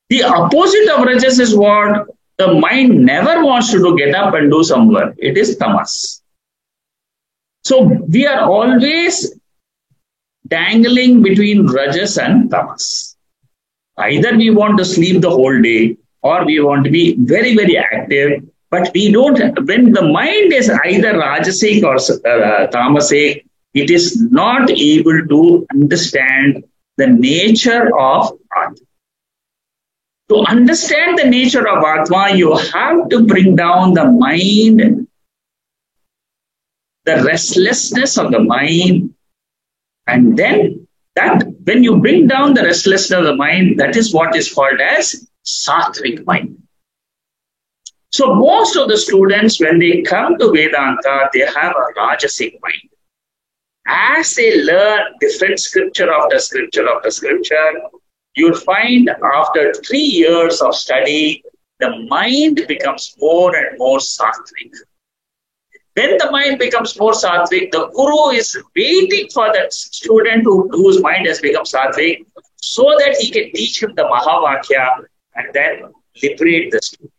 [SPEAKER 1] The opposite of Rajas is what? The mind never wants to get up and do some work. It is Tamas. So we are always dangling between Rajas and Tamas. Either we want to sleep the whole day or we want to be very, very active. But we don't, when the mind is either Rajasic or Tamasic, it is not able to understand the nature of Atma. To understand the nature of Atma, you have to bring down the mind, the restlessness of the mind, and then that when you bring down the restlessness of the mind, that is what is called as Sattvic mind. So most of the students, when they come to Vedanta, they have a Rajasic mind. As they learn different scripture after scripture after scripture, you'll find after 3 years of study, the mind becomes more and more sattvic. When the mind becomes more sattvic, the guru is waiting for that student whose mind has become sattvic so that he can teach him the Mahavakya and then liberate the student.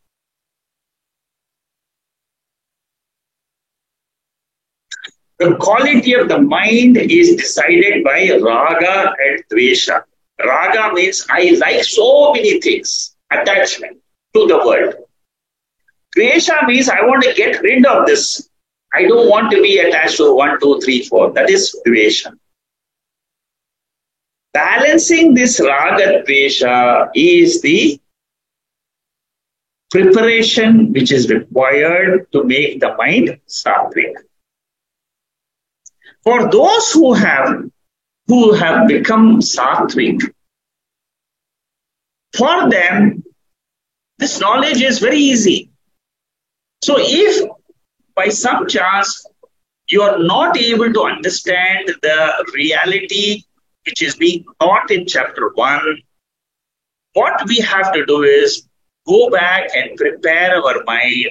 [SPEAKER 1] The quality of the mind is decided by Raga and Dvesha. Raga means I like so many things, attachment to the world. Dvesha means I want to get rid of this. I don't want to be attached to 1, 2, 3, 4. That is Dvesha. Balancing this Raga Dvesha is the preparation which is required to make the mind sattvic. For those who have become sattvic, for them, this knowledge is very easy. So if by some chance you are not able to understand the reality which is being taught in chapter 1, what we have to do is go back and prepare our mind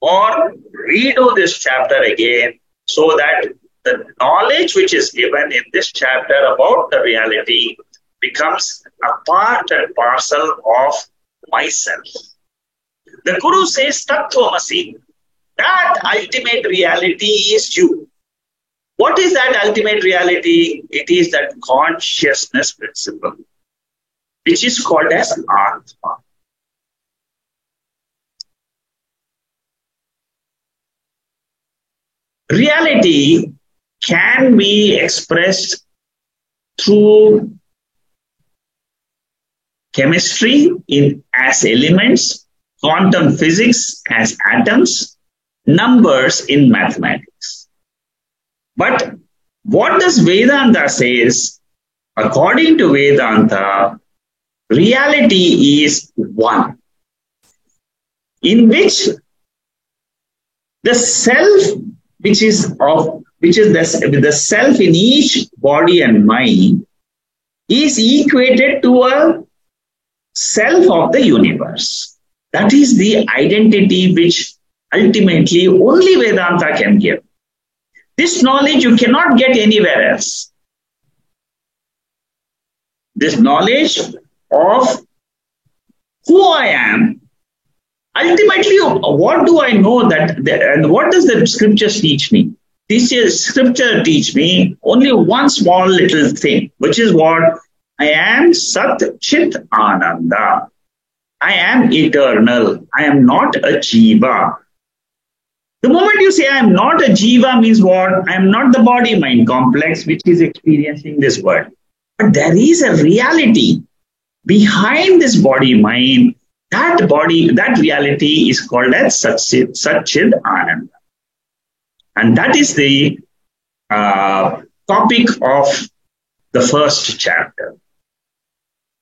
[SPEAKER 1] or redo this chapter again so that the knowledge which is given in this chapter about the reality becomes a part and parcel of myself. The Guru says, Tattvamasi, that ultimate reality is you. What is that ultimate reality? It is that consciousness principle, which is called as Atma. Reality can be expressed through chemistry as elements, quantum physics as atoms, numbers in mathematics. But what does Vedanta says? According to Vedanta, reality is one, in which the self, which is the self in each body and mind, is equated to a self of the universe. That is the identity which ultimately only Vedanta can give. This knowledge you cannot get anywhere else. This knowledge of who I am, ultimately, what do I know and what does the scriptures teach me? This is scripture teach me only one small little thing, which is what? I am Sat Chit Ananda. I am eternal. I am not a Jiva. The moment you say I am not a Jiva means what? I am not the body-mind complex which is experiencing this world. But there is a reality behind this body-mind. That reality is called as Sat Chit Ananda. And that is the topic of the first chapter.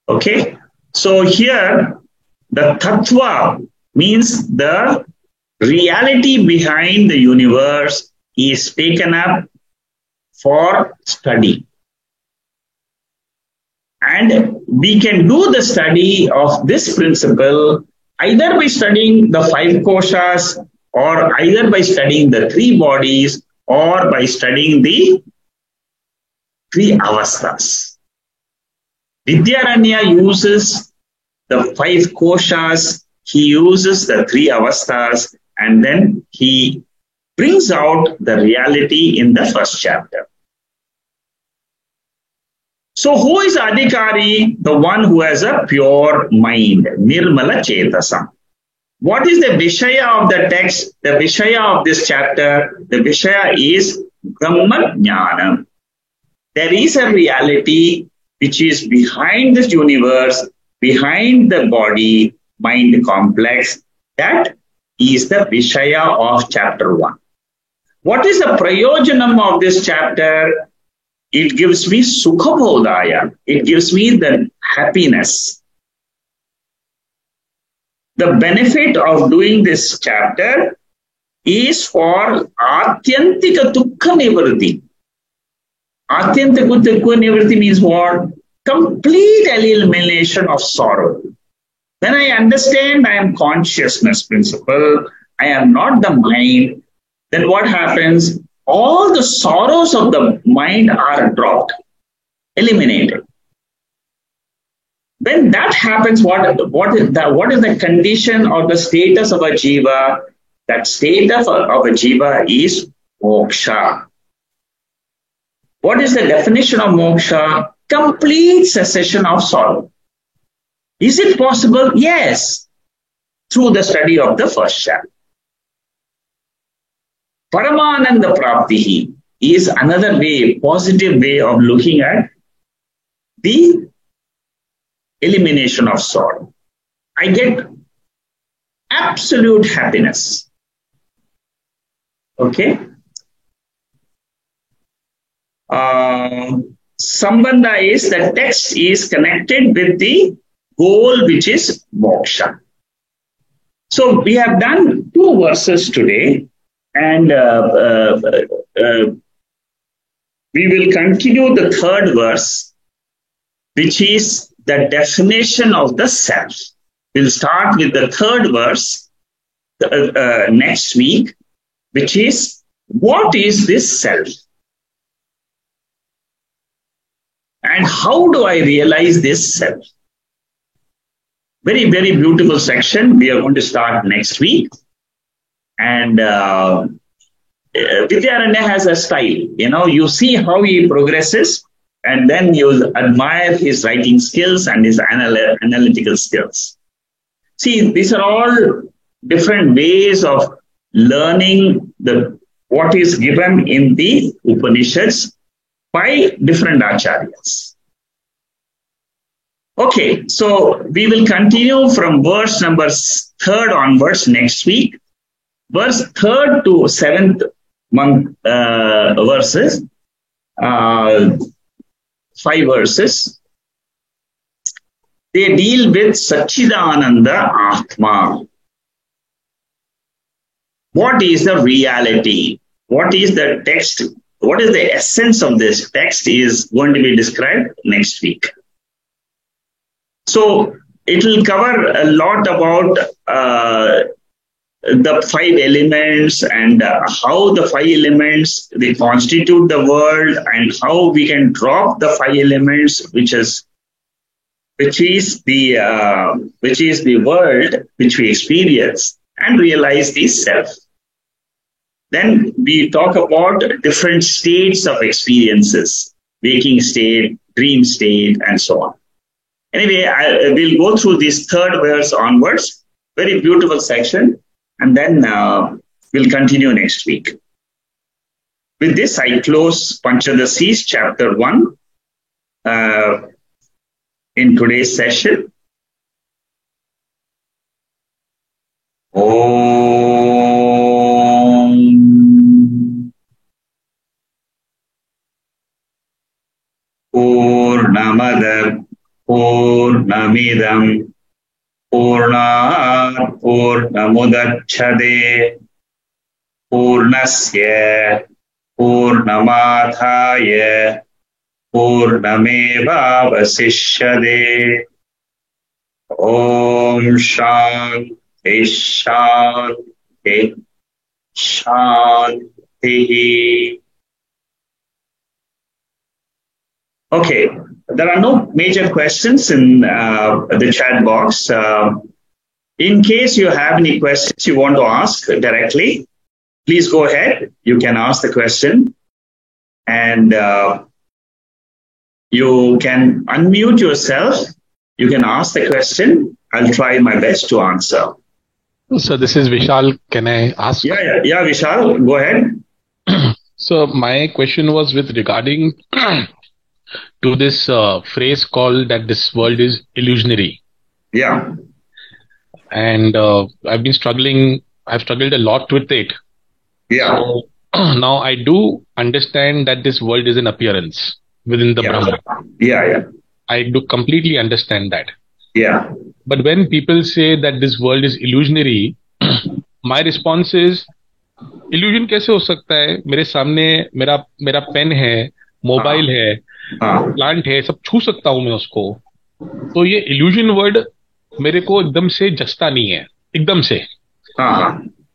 [SPEAKER 1] Okay? So here, the Tattva means the reality behind the universe is taken up for study. And we can do the study of this principle either by studying the 5 koshas, or either by studying the 3 bodies, or by studying the 3 avasthas. Vidyaranya uses the 5 koshas, he uses the 3 avasthas, and then he brings out the reality in the first chapter. So who is Adhikari? The one who has a pure mind, Nirmala Chetasam. What is the Vishaya of the text? The Vishaya of this chapter, the Vishaya is Brahma Jnanam. There is a reality which is behind this universe, behind the body, mind complex. That is the Vishaya of chapter 1. What is the Prayojanam of this chapter? It gives me Sukhabodaya. It gives me the happiness. The benefit of doing this chapter is for Atyantika Dukkha Nivritti. Atyantika Dukkha Nivritti means what? Complete elimination of sorrow. When I understand I am consciousness principle, I am not the mind, then what happens? All the sorrows of the mind are dropped, eliminated. When that happens, what is the condition or the status of a jiva? That state of a jiva is moksha. What is the definition of moksha? Complete cessation of sorrow. Is it possible? Yes, through the study of the first chapter. Paramananda Praptihi is another way, positive way of looking at the elimination of sorrow. I get absolute happiness. Okay? Sambandha is the text is connected with the goal, which is moksha. So we have done 2 verses today, and we will continue the 3rd verse, which is the definition of the self. We'll start with the 3rd verse next week, which is, what is this self? And how do I realize this self? Very, very beautiful section. We are going to start next week. And Vidyaranya has a style. You see how he progresses, and then you admire his writing skills and his analytical skills. See, these are all different ways of learning what is given in the Upanishads by different acharyas. Okay, so we will continue from verse number 3rd onwards next week. Verse 3rd to 7th month verses, 5 verses. They deal with Satchidananda Atma. What is the reality? What is the text? What is the essence of this text is going to be described next week. So it will cover a lot about the five elements and how the five elements they constitute the world, and how we can drop the five elements, which is the world which we experience, and realize the self. Then we talk about different states of experiences: waking state, dream state, and so on. Anyway, we'll go through this third verse onwards. Very beautiful section. And then we'll continue next week. With this, I close Panchadasis, chapter 1, in today's session. Om Purnamada Purnamidam Purnat Purnamudacchade Purnasya Purnamadhaya Purnameva Vasishyade. Om Shanti Shanti Shanti. Okay, there are no major questions in the chat box. In case you have any questions you want to ask directly, please go ahead. You can ask the question, and you can unmute yourself. You can ask the question. I'll try my best to answer.
[SPEAKER 3] So this is Vishal. Can I ask?
[SPEAKER 1] Yeah, Vishal, go ahead.
[SPEAKER 3] So my question was with regarding to this phrase called that this world is illusionary.
[SPEAKER 1] Yeah.
[SPEAKER 3] And I've struggled a lot with it.
[SPEAKER 1] Yeah.
[SPEAKER 3] So now I do understand that this world is an appearance within the Brahman.
[SPEAKER 1] Yeah.
[SPEAKER 3] I do completely understand that.
[SPEAKER 1] Yeah.
[SPEAKER 3] But when people say that this world is illusionary, my response is, illusion कैसे हो सकता है? मेरे सामने मेरा pen है, mobile है, plant है, सब छू सकता हूं मैं उसको. तो ये illusion वर्ड मेरे को एकदम से जचता नहीं है, एकदम से.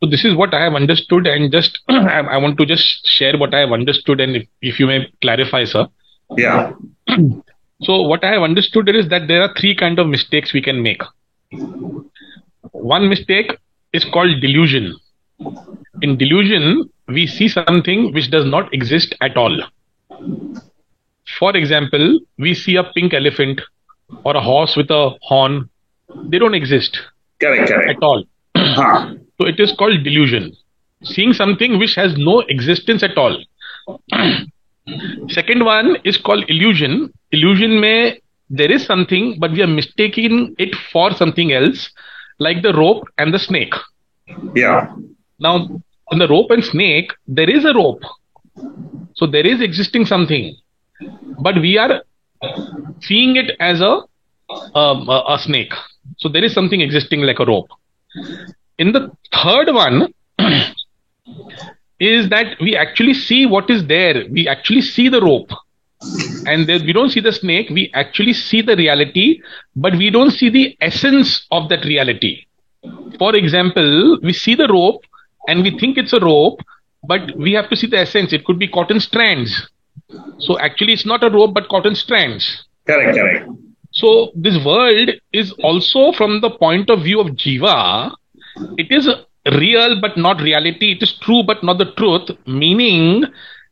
[SPEAKER 3] So this is what I have understood, and just I want to just share what I have understood, and if you may clarify, sir.
[SPEAKER 1] Yeah.
[SPEAKER 3] So what I have understood is that there are three kind of mistakes we can make. One mistake is called delusion. In delusion, we see something which does not exist at all. For example, we see a pink elephant or a horse with a horn. They don't exist.
[SPEAKER 1] Correct.
[SPEAKER 3] At all. So it is called delusion. Seeing something which has no existence at all. Second one is called illusion. Illusion mein there is something, but we are mistaking it for something else, like the rope and the snake.
[SPEAKER 1] Yeah.
[SPEAKER 3] Now, in the rope and snake, there is a rope. So there is existing something, but we are seeing it as a snake. So there is something existing like a rope. In the third one is that we actually see what is there. We actually see the rope. And we don't see the snake. We actually see the reality, but we don't see the essence of that reality. For example, we see the rope and we think it's a rope, but we have to see the essence. It could be cotton strands. So actually it's not a rope, but cotton strands.
[SPEAKER 1] Correct.
[SPEAKER 3] So this world is also, from the point of view of Jiva, it is real but not reality. It is true but not the truth, meaning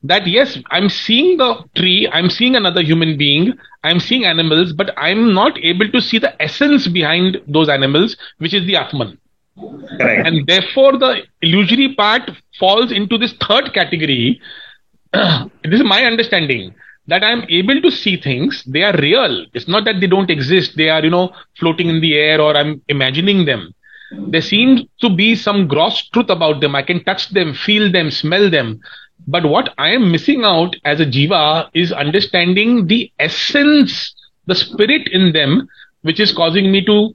[SPEAKER 3] that yes, I'm seeing the tree, I'm seeing another human being, I'm seeing animals, but I'm not able to see the essence behind those animals, which is the Atman.
[SPEAKER 1] Correct.
[SPEAKER 3] And therefore the illusory part falls into this third category. This is my understanding, that I'm able to see things. They are real. It's not that they don't exist. They are, floating in the air, or I'm imagining them. There seems to be some gross truth about them. I can touch them, feel them, smell them. But what I am missing out as a jiva is understanding the essence, the spirit in them, which is causing me to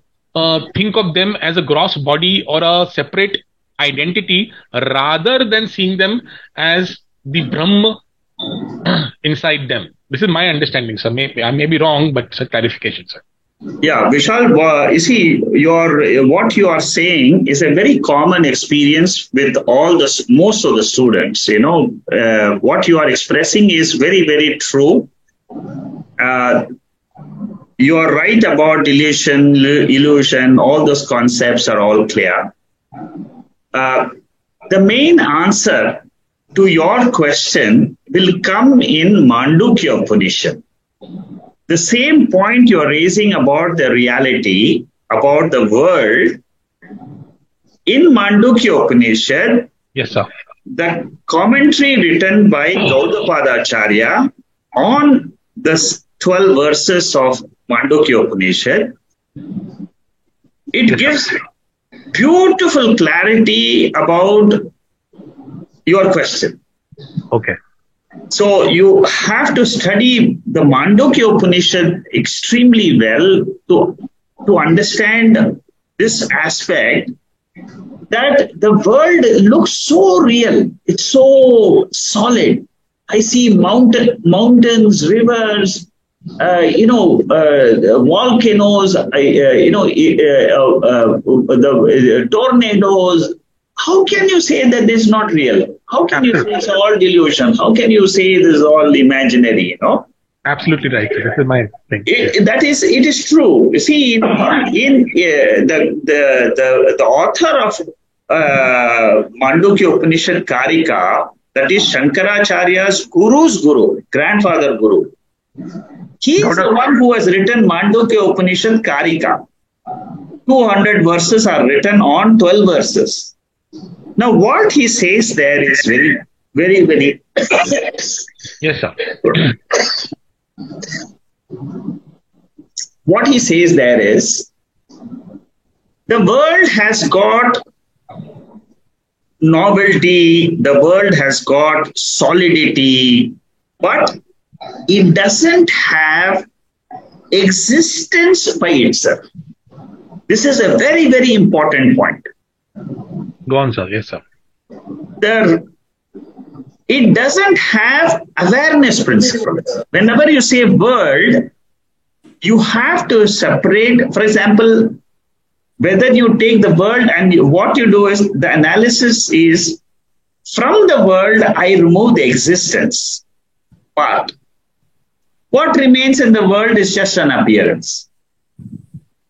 [SPEAKER 3] think of them as a gross body or a separate identity, rather than seeing them as the Brahma inside them. This is my understanding, sir. I may be wrong, but it's a clarification, sir.
[SPEAKER 1] Yeah, Vishal, you see, what you are saying is a very common experience with most of the students. What you are expressing is very, very true. Uh, you are right about delusion, illusion, all those concepts are all clear. The main answer to your question will come in Mandukya Upanishad. The same point you're raising about the reality, about the world, in Mandukya Upanishad,
[SPEAKER 3] Yes, sir.
[SPEAKER 1] the commentary written by Gaudapada Acharya on the 12 verses of Mandukya Upanishad, it gives beautiful clarity about your question.
[SPEAKER 3] Okay.
[SPEAKER 1] So you have to study the Mandukya Upanishad extremely well to understand this aspect, that the world looks so real. It's so solid. I see mountains, rivers, volcanoes, the tornadoes. How can you say that this is not real? How can you say it's all delusion? How can you say this is all imaginary?
[SPEAKER 3] Absolutely right. This is my thing.
[SPEAKER 1] It is true. You see, in the author of Mandukya Upanishad Karika, that is Shankaracharya's guru's guru, grandfather guru. He is the one who has written Mandukya Upanishad Karika. 200 verses are written on 12 verses. Now, what he says there is very, very, very.
[SPEAKER 3] Yes, sir.
[SPEAKER 1] What he says there is, the world has got novelty, the world has got solidity, but it doesn't have existence by itself. This is a very, very important point.
[SPEAKER 3] Go on, sir. Yes, sir.
[SPEAKER 1] It doesn't have awareness principle. Whenever you say world, you have to separate, for example, whether you take the world and what you do is the analysis is from the world, I remove the existence part. What remains in the world is just an appearance.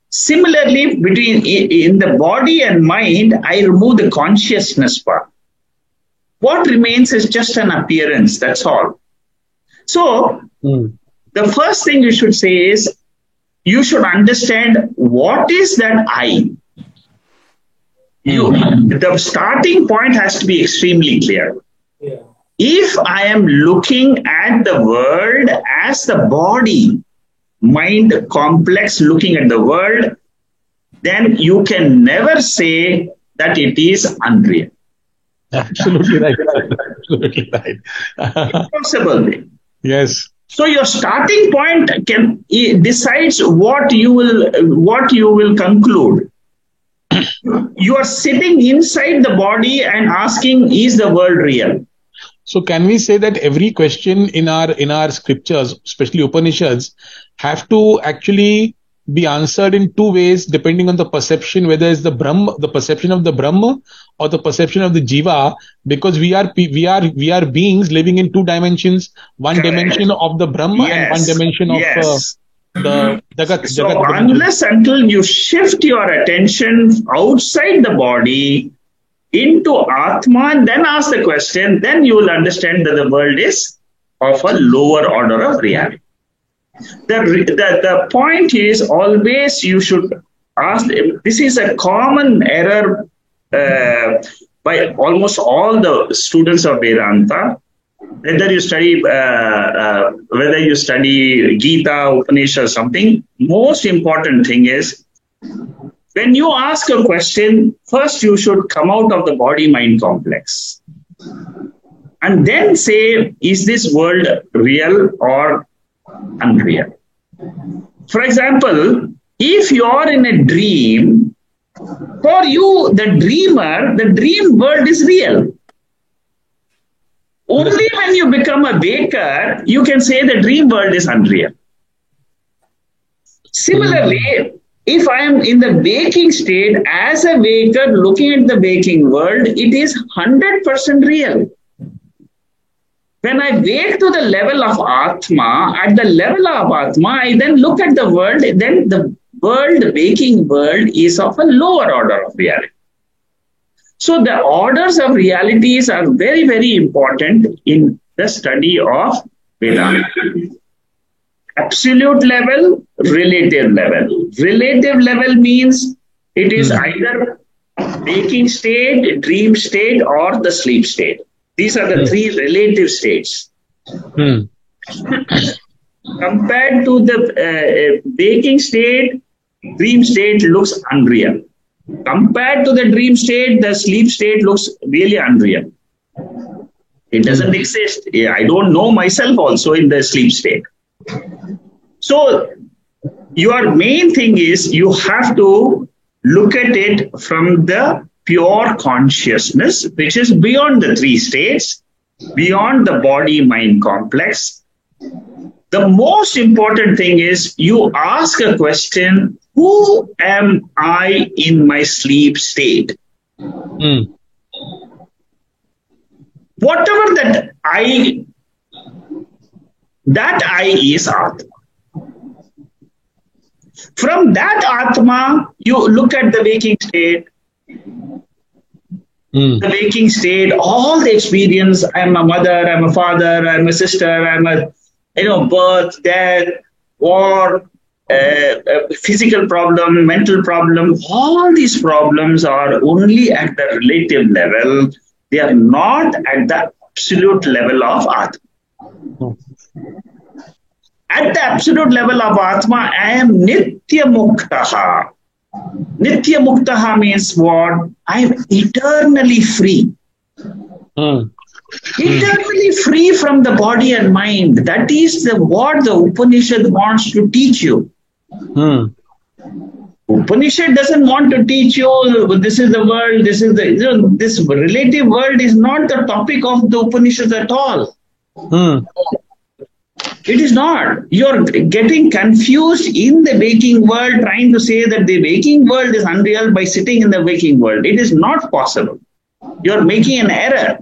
[SPEAKER 1] Similarly, in the body and mind, I remove the consciousness part. What remains is just an appearance, that's all. So, the first thing you should say is, you should understand what is that I. The starting point has to be extremely clear. Yeah. If I am looking at the world as the body, mind complex looking at the world, then you can never say that it is unreal.
[SPEAKER 3] Absolutely right. Absolutely right.
[SPEAKER 1] Impossible.
[SPEAKER 3] Yes.
[SPEAKER 1] So your starting point decides what you will conclude. You are sitting inside the body and asking, is the world real?
[SPEAKER 3] So can we say that every question in our scriptures, especially Upanishads, have to actually be answered in two ways, depending on the perception, whether it's the perception of the Brahma or the perception of the Jiva, because we are beings living in two dimensions, one Correct. Dimension of the Brahma and one dimension of the Jagat.
[SPEAKER 1] So unless until you shift your attention outside the body into Atma and then ask the question, then you will understand that the world is of a lower order of reality. The point is always you should ask, this is a common error by almost all the students of Vedanta, whether you study Gita, Upanishad or something. Most important thing is, when you ask a question, first you should come out of the body-mind complex and then say, is this world real or unreal? For example, if you are in a dream, for you, the dreamer, the dream world is real. Only when you become a baker, you can say the dream world is unreal. Similarly, if I am in the waking state, as a waker looking at the waking world, it is 100% real. When I wake to the level of Atma, at the level of Atma, I then look at the world, then the world, the waking world, is of a lower order of reality. So the orders of realities are very, very important in the study of Vedanta. Absolute level, relative level. Relative level means it is either waking state, dream state, or the sleep state. These are the three relative states. Compared to the waking state, dream state looks unreal. Compared to the dream state, the sleep state looks really unreal. It doesn't exist. I don't know myself also in the sleep state. So your main thing is you have to look at it from the pure consciousness, which is beyond the three states, beyond the body-mind complex. The most important thing is you ask a question, who am I in my sleep state? Whatever that I is Atma. From that Atma, you look at the waking state. The waking state, all the experience, I'm a mother, I'm a father, I'm a sister, I'm a birth, death, war, physical problem, mental problem, all these problems are only at the relative level. They are not at the absolute level of Atma. At the absolute level of Atma, I am Nitya Muktaha. Nitya Muktaha means what? I am eternally free. Eternally free from the body and mind. That is what the Upanishad wants to teach you. Upanishad doesn't want to teach you this is the world, this is the this relative world is not the topic of the Upanishad at all. It is not. You're getting confused in the waking world, trying to say that the waking world is unreal by sitting in the waking world. It is not possible. You're making an error.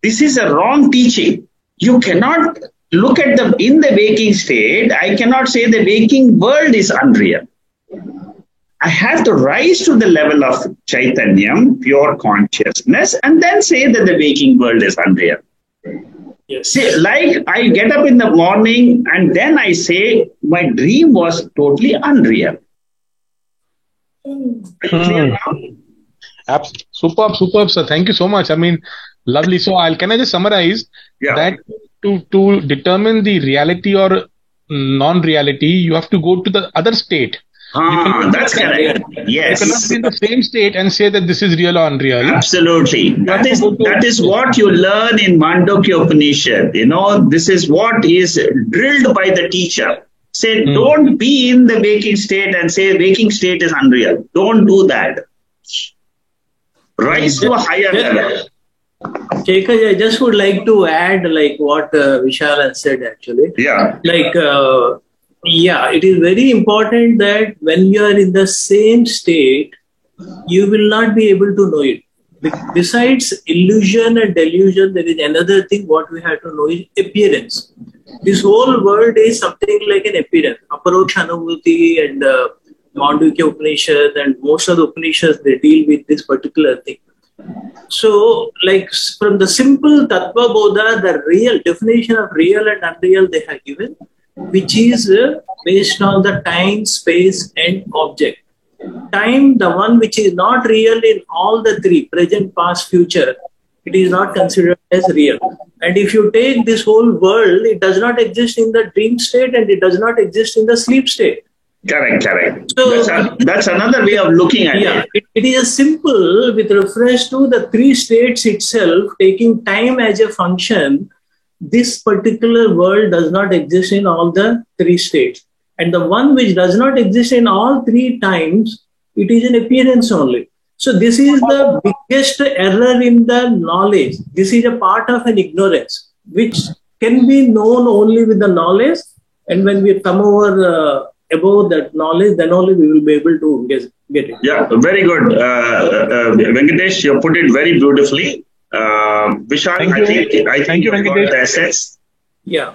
[SPEAKER 1] This is a wrong teaching. You cannot look at in the waking state. I cannot say the waking world is unreal. I have to rise to the level of Chaitanyam, pure consciousness, and then say that the waking world is unreal. Yes. See, like I get up in the morning and then I say my dream was totally unreal.
[SPEAKER 3] Superb, sir. Thank you so much. I mean, lovely. So, can I just summarize that to determine the reality or non-reality, you have to go to the other state.
[SPEAKER 1] That's correct. Yes.
[SPEAKER 3] You cannot be in the same state and say that this is real or unreal.
[SPEAKER 1] Absolutely. That is what you learn in Mandukya Upanishad. This is what is drilled by the teacher. Say, don't be in the waking state and say waking state is unreal. Don't do that. Rise to a higher level.
[SPEAKER 4] Shekhar, I just would like to add what Vishal has said actually.
[SPEAKER 1] Yeah.
[SPEAKER 4] It is very important that when you are in the same state, you will not be able to know it. Besides illusion and delusion, there is another thing what we have to know is appearance. This whole world is something like an appearance. Aparoksha Anubhuti and Mandukya Upanishad and most of the Upanishads, they deal with this particular thing. So, from the simple Tattva Bodha, the real definition of real and unreal they have given, which is based on the time, space, and object. Time, the one which is not real in all the three, present, past, future, it is not considered as real. And if you take this whole world, it does not exist in the dream state and it does not exist in the sleep state.
[SPEAKER 1] Correct. So that's another way of looking at it.
[SPEAKER 4] It is simple with reference to the three states itself, taking time as a function. This particular world does not exist in all the three states. And the one which does not exist in all three times, it is an appearance only. So this is the biggest error in the knowledge. This is a part of an ignorance, which can be known only with the knowledge And when we come over above that knowledge, then only we will be able to get it.
[SPEAKER 1] Yeah, very good. Venkatesh, you put it very beautifully. Vishal, I think you got the essence.
[SPEAKER 4] Yeah.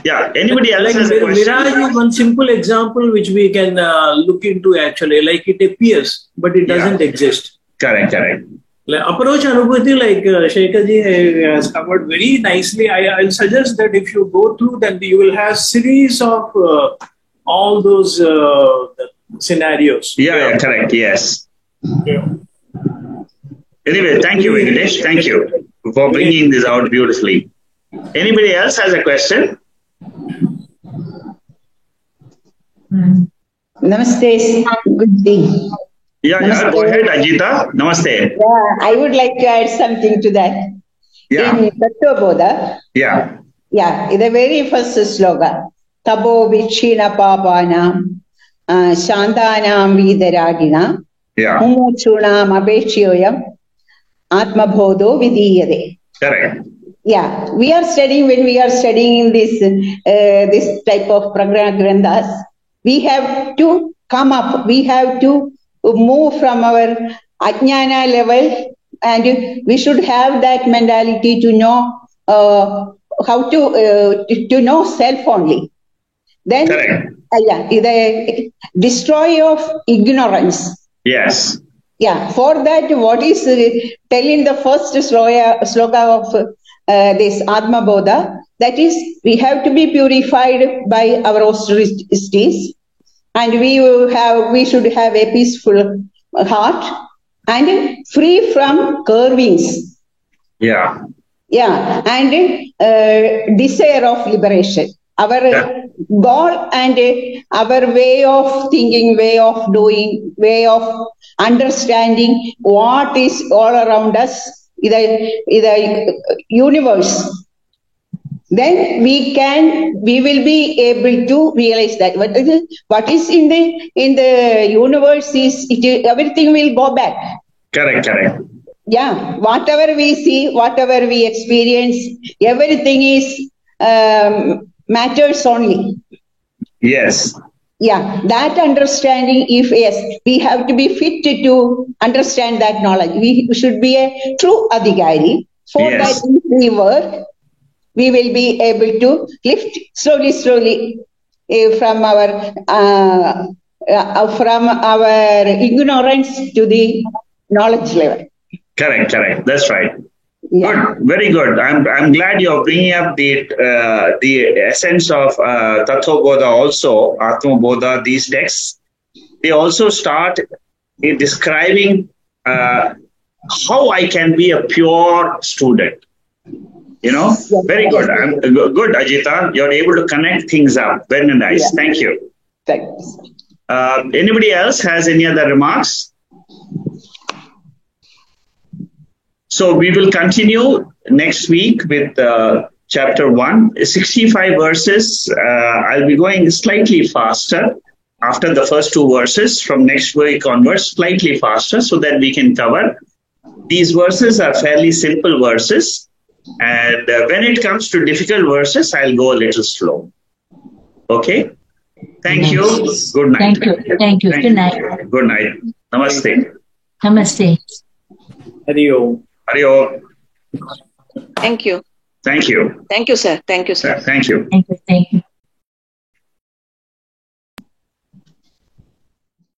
[SPEAKER 1] Yeah. Anybody else
[SPEAKER 4] Like
[SPEAKER 1] has a question?
[SPEAKER 4] Mirage is one simple example which we can look into actually. Like it appears, but it doesn't exist.
[SPEAKER 1] Correct.
[SPEAKER 4] Like approach Anubhuti, like Shekhar-ji has covered very nicely. I'll suggest that if you go through, then you will have series of all those scenarios.
[SPEAKER 1] Yeah, correct. Yes.
[SPEAKER 4] Yeah.
[SPEAKER 1] Anyway, thank you, Venkatesh. Thank you for bringing this out beautifully. Anybody else has a question?
[SPEAKER 5] Namaste. Good day.
[SPEAKER 1] Yeah, go ahead, Ajita. Namaste.
[SPEAKER 5] Yeah, I would like to add something to that.
[SPEAKER 1] Yeah.
[SPEAKER 5] In Tattva Bodha,
[SPEAKER 1] Yeah.
[SPEAKER 5] in the very first sloka, Tabo Vichina Papanam, Shantanam Vidaragina,
[SPEAKER 1] Yeah.
[SPEAKER 5] Mumuchunam Abechioyam, Atma Bodho Vidiyade.
[SPEAKER 1] Correct.
[SPEAKER 5] Yeah, when we are studying this type of Granthas, we have to come up, we have to move from our Ajnana level, and we should have that mentality to know how to know self only. Then, the destroy of ignorance.
[SPEAKER 1] Yes.
[SPEAKER 5] Yeah, for that, what is tell in the first sloka of this Atma Bodha, that is, we have to be purified by our austerities, and we should have a peaceful heart and free from curvings.
[SPEAKER 1] Yeah.
[SPEAKER 5] Yeah, and desire of liberation. Our goal and our way of thinking, way of doing, way of understanding what is all around us, the universe. Then we will be able to realize that what is in the universe is everything will go back.
[SPEAKER 1] Correct.
[SPEAKER 5] Yeah, whatever we see, whatever we experience, everything is matters only.
[SPEAKER 1] Yes.
[SPEAKER 5] Yeah, that understanding, we have to be fit to understand that knowledge. We should be a true adhikari. For that, if we work, we will be able to lift slowly from our ignorance to the knowledge level.
[SPEAKER 1] Correct. That's right.
[SPEAKER 5] Yeah.
[SPEAKER 1] Good, very good. I'm glad you're bringing up the essence of Tattva Bodha also, Atma Bodha. These texts, they also start describing how I can be a pure student. Very good. Good, Ajita. You're able to connect things up. Very nice. Yeah. Thank you.
[SPEAKER 5] Thanks.
[SPEAKER 1] Anybody else has any other remarks? So we will continue next week with chapter 1, 65 verses. I'll be going slightly faster after the first 2 verses. From next week onwards, slightly faster so that we can cover. These verses are fairly simple verses. And when it comes to difficult verses, I'll go a little slow. Okay? Thank you. Good night.
[SPEAKER 6] Thank you. Good night.
[SPEAKER 1] Good night. Namaste.
[SPEAKER 6] Namaste.
[SPEAKER 4] Hari Om.
[SPEAKER 1] Hari Om.
[SPEAKER 7] Thank you.
[SPEAKER 1] Thank you.
[SPEAKER 7] Thank you, sir. Thank you, sir.
[SPEAKER 1] Thank you.
[SPEAKER 6] Thank you.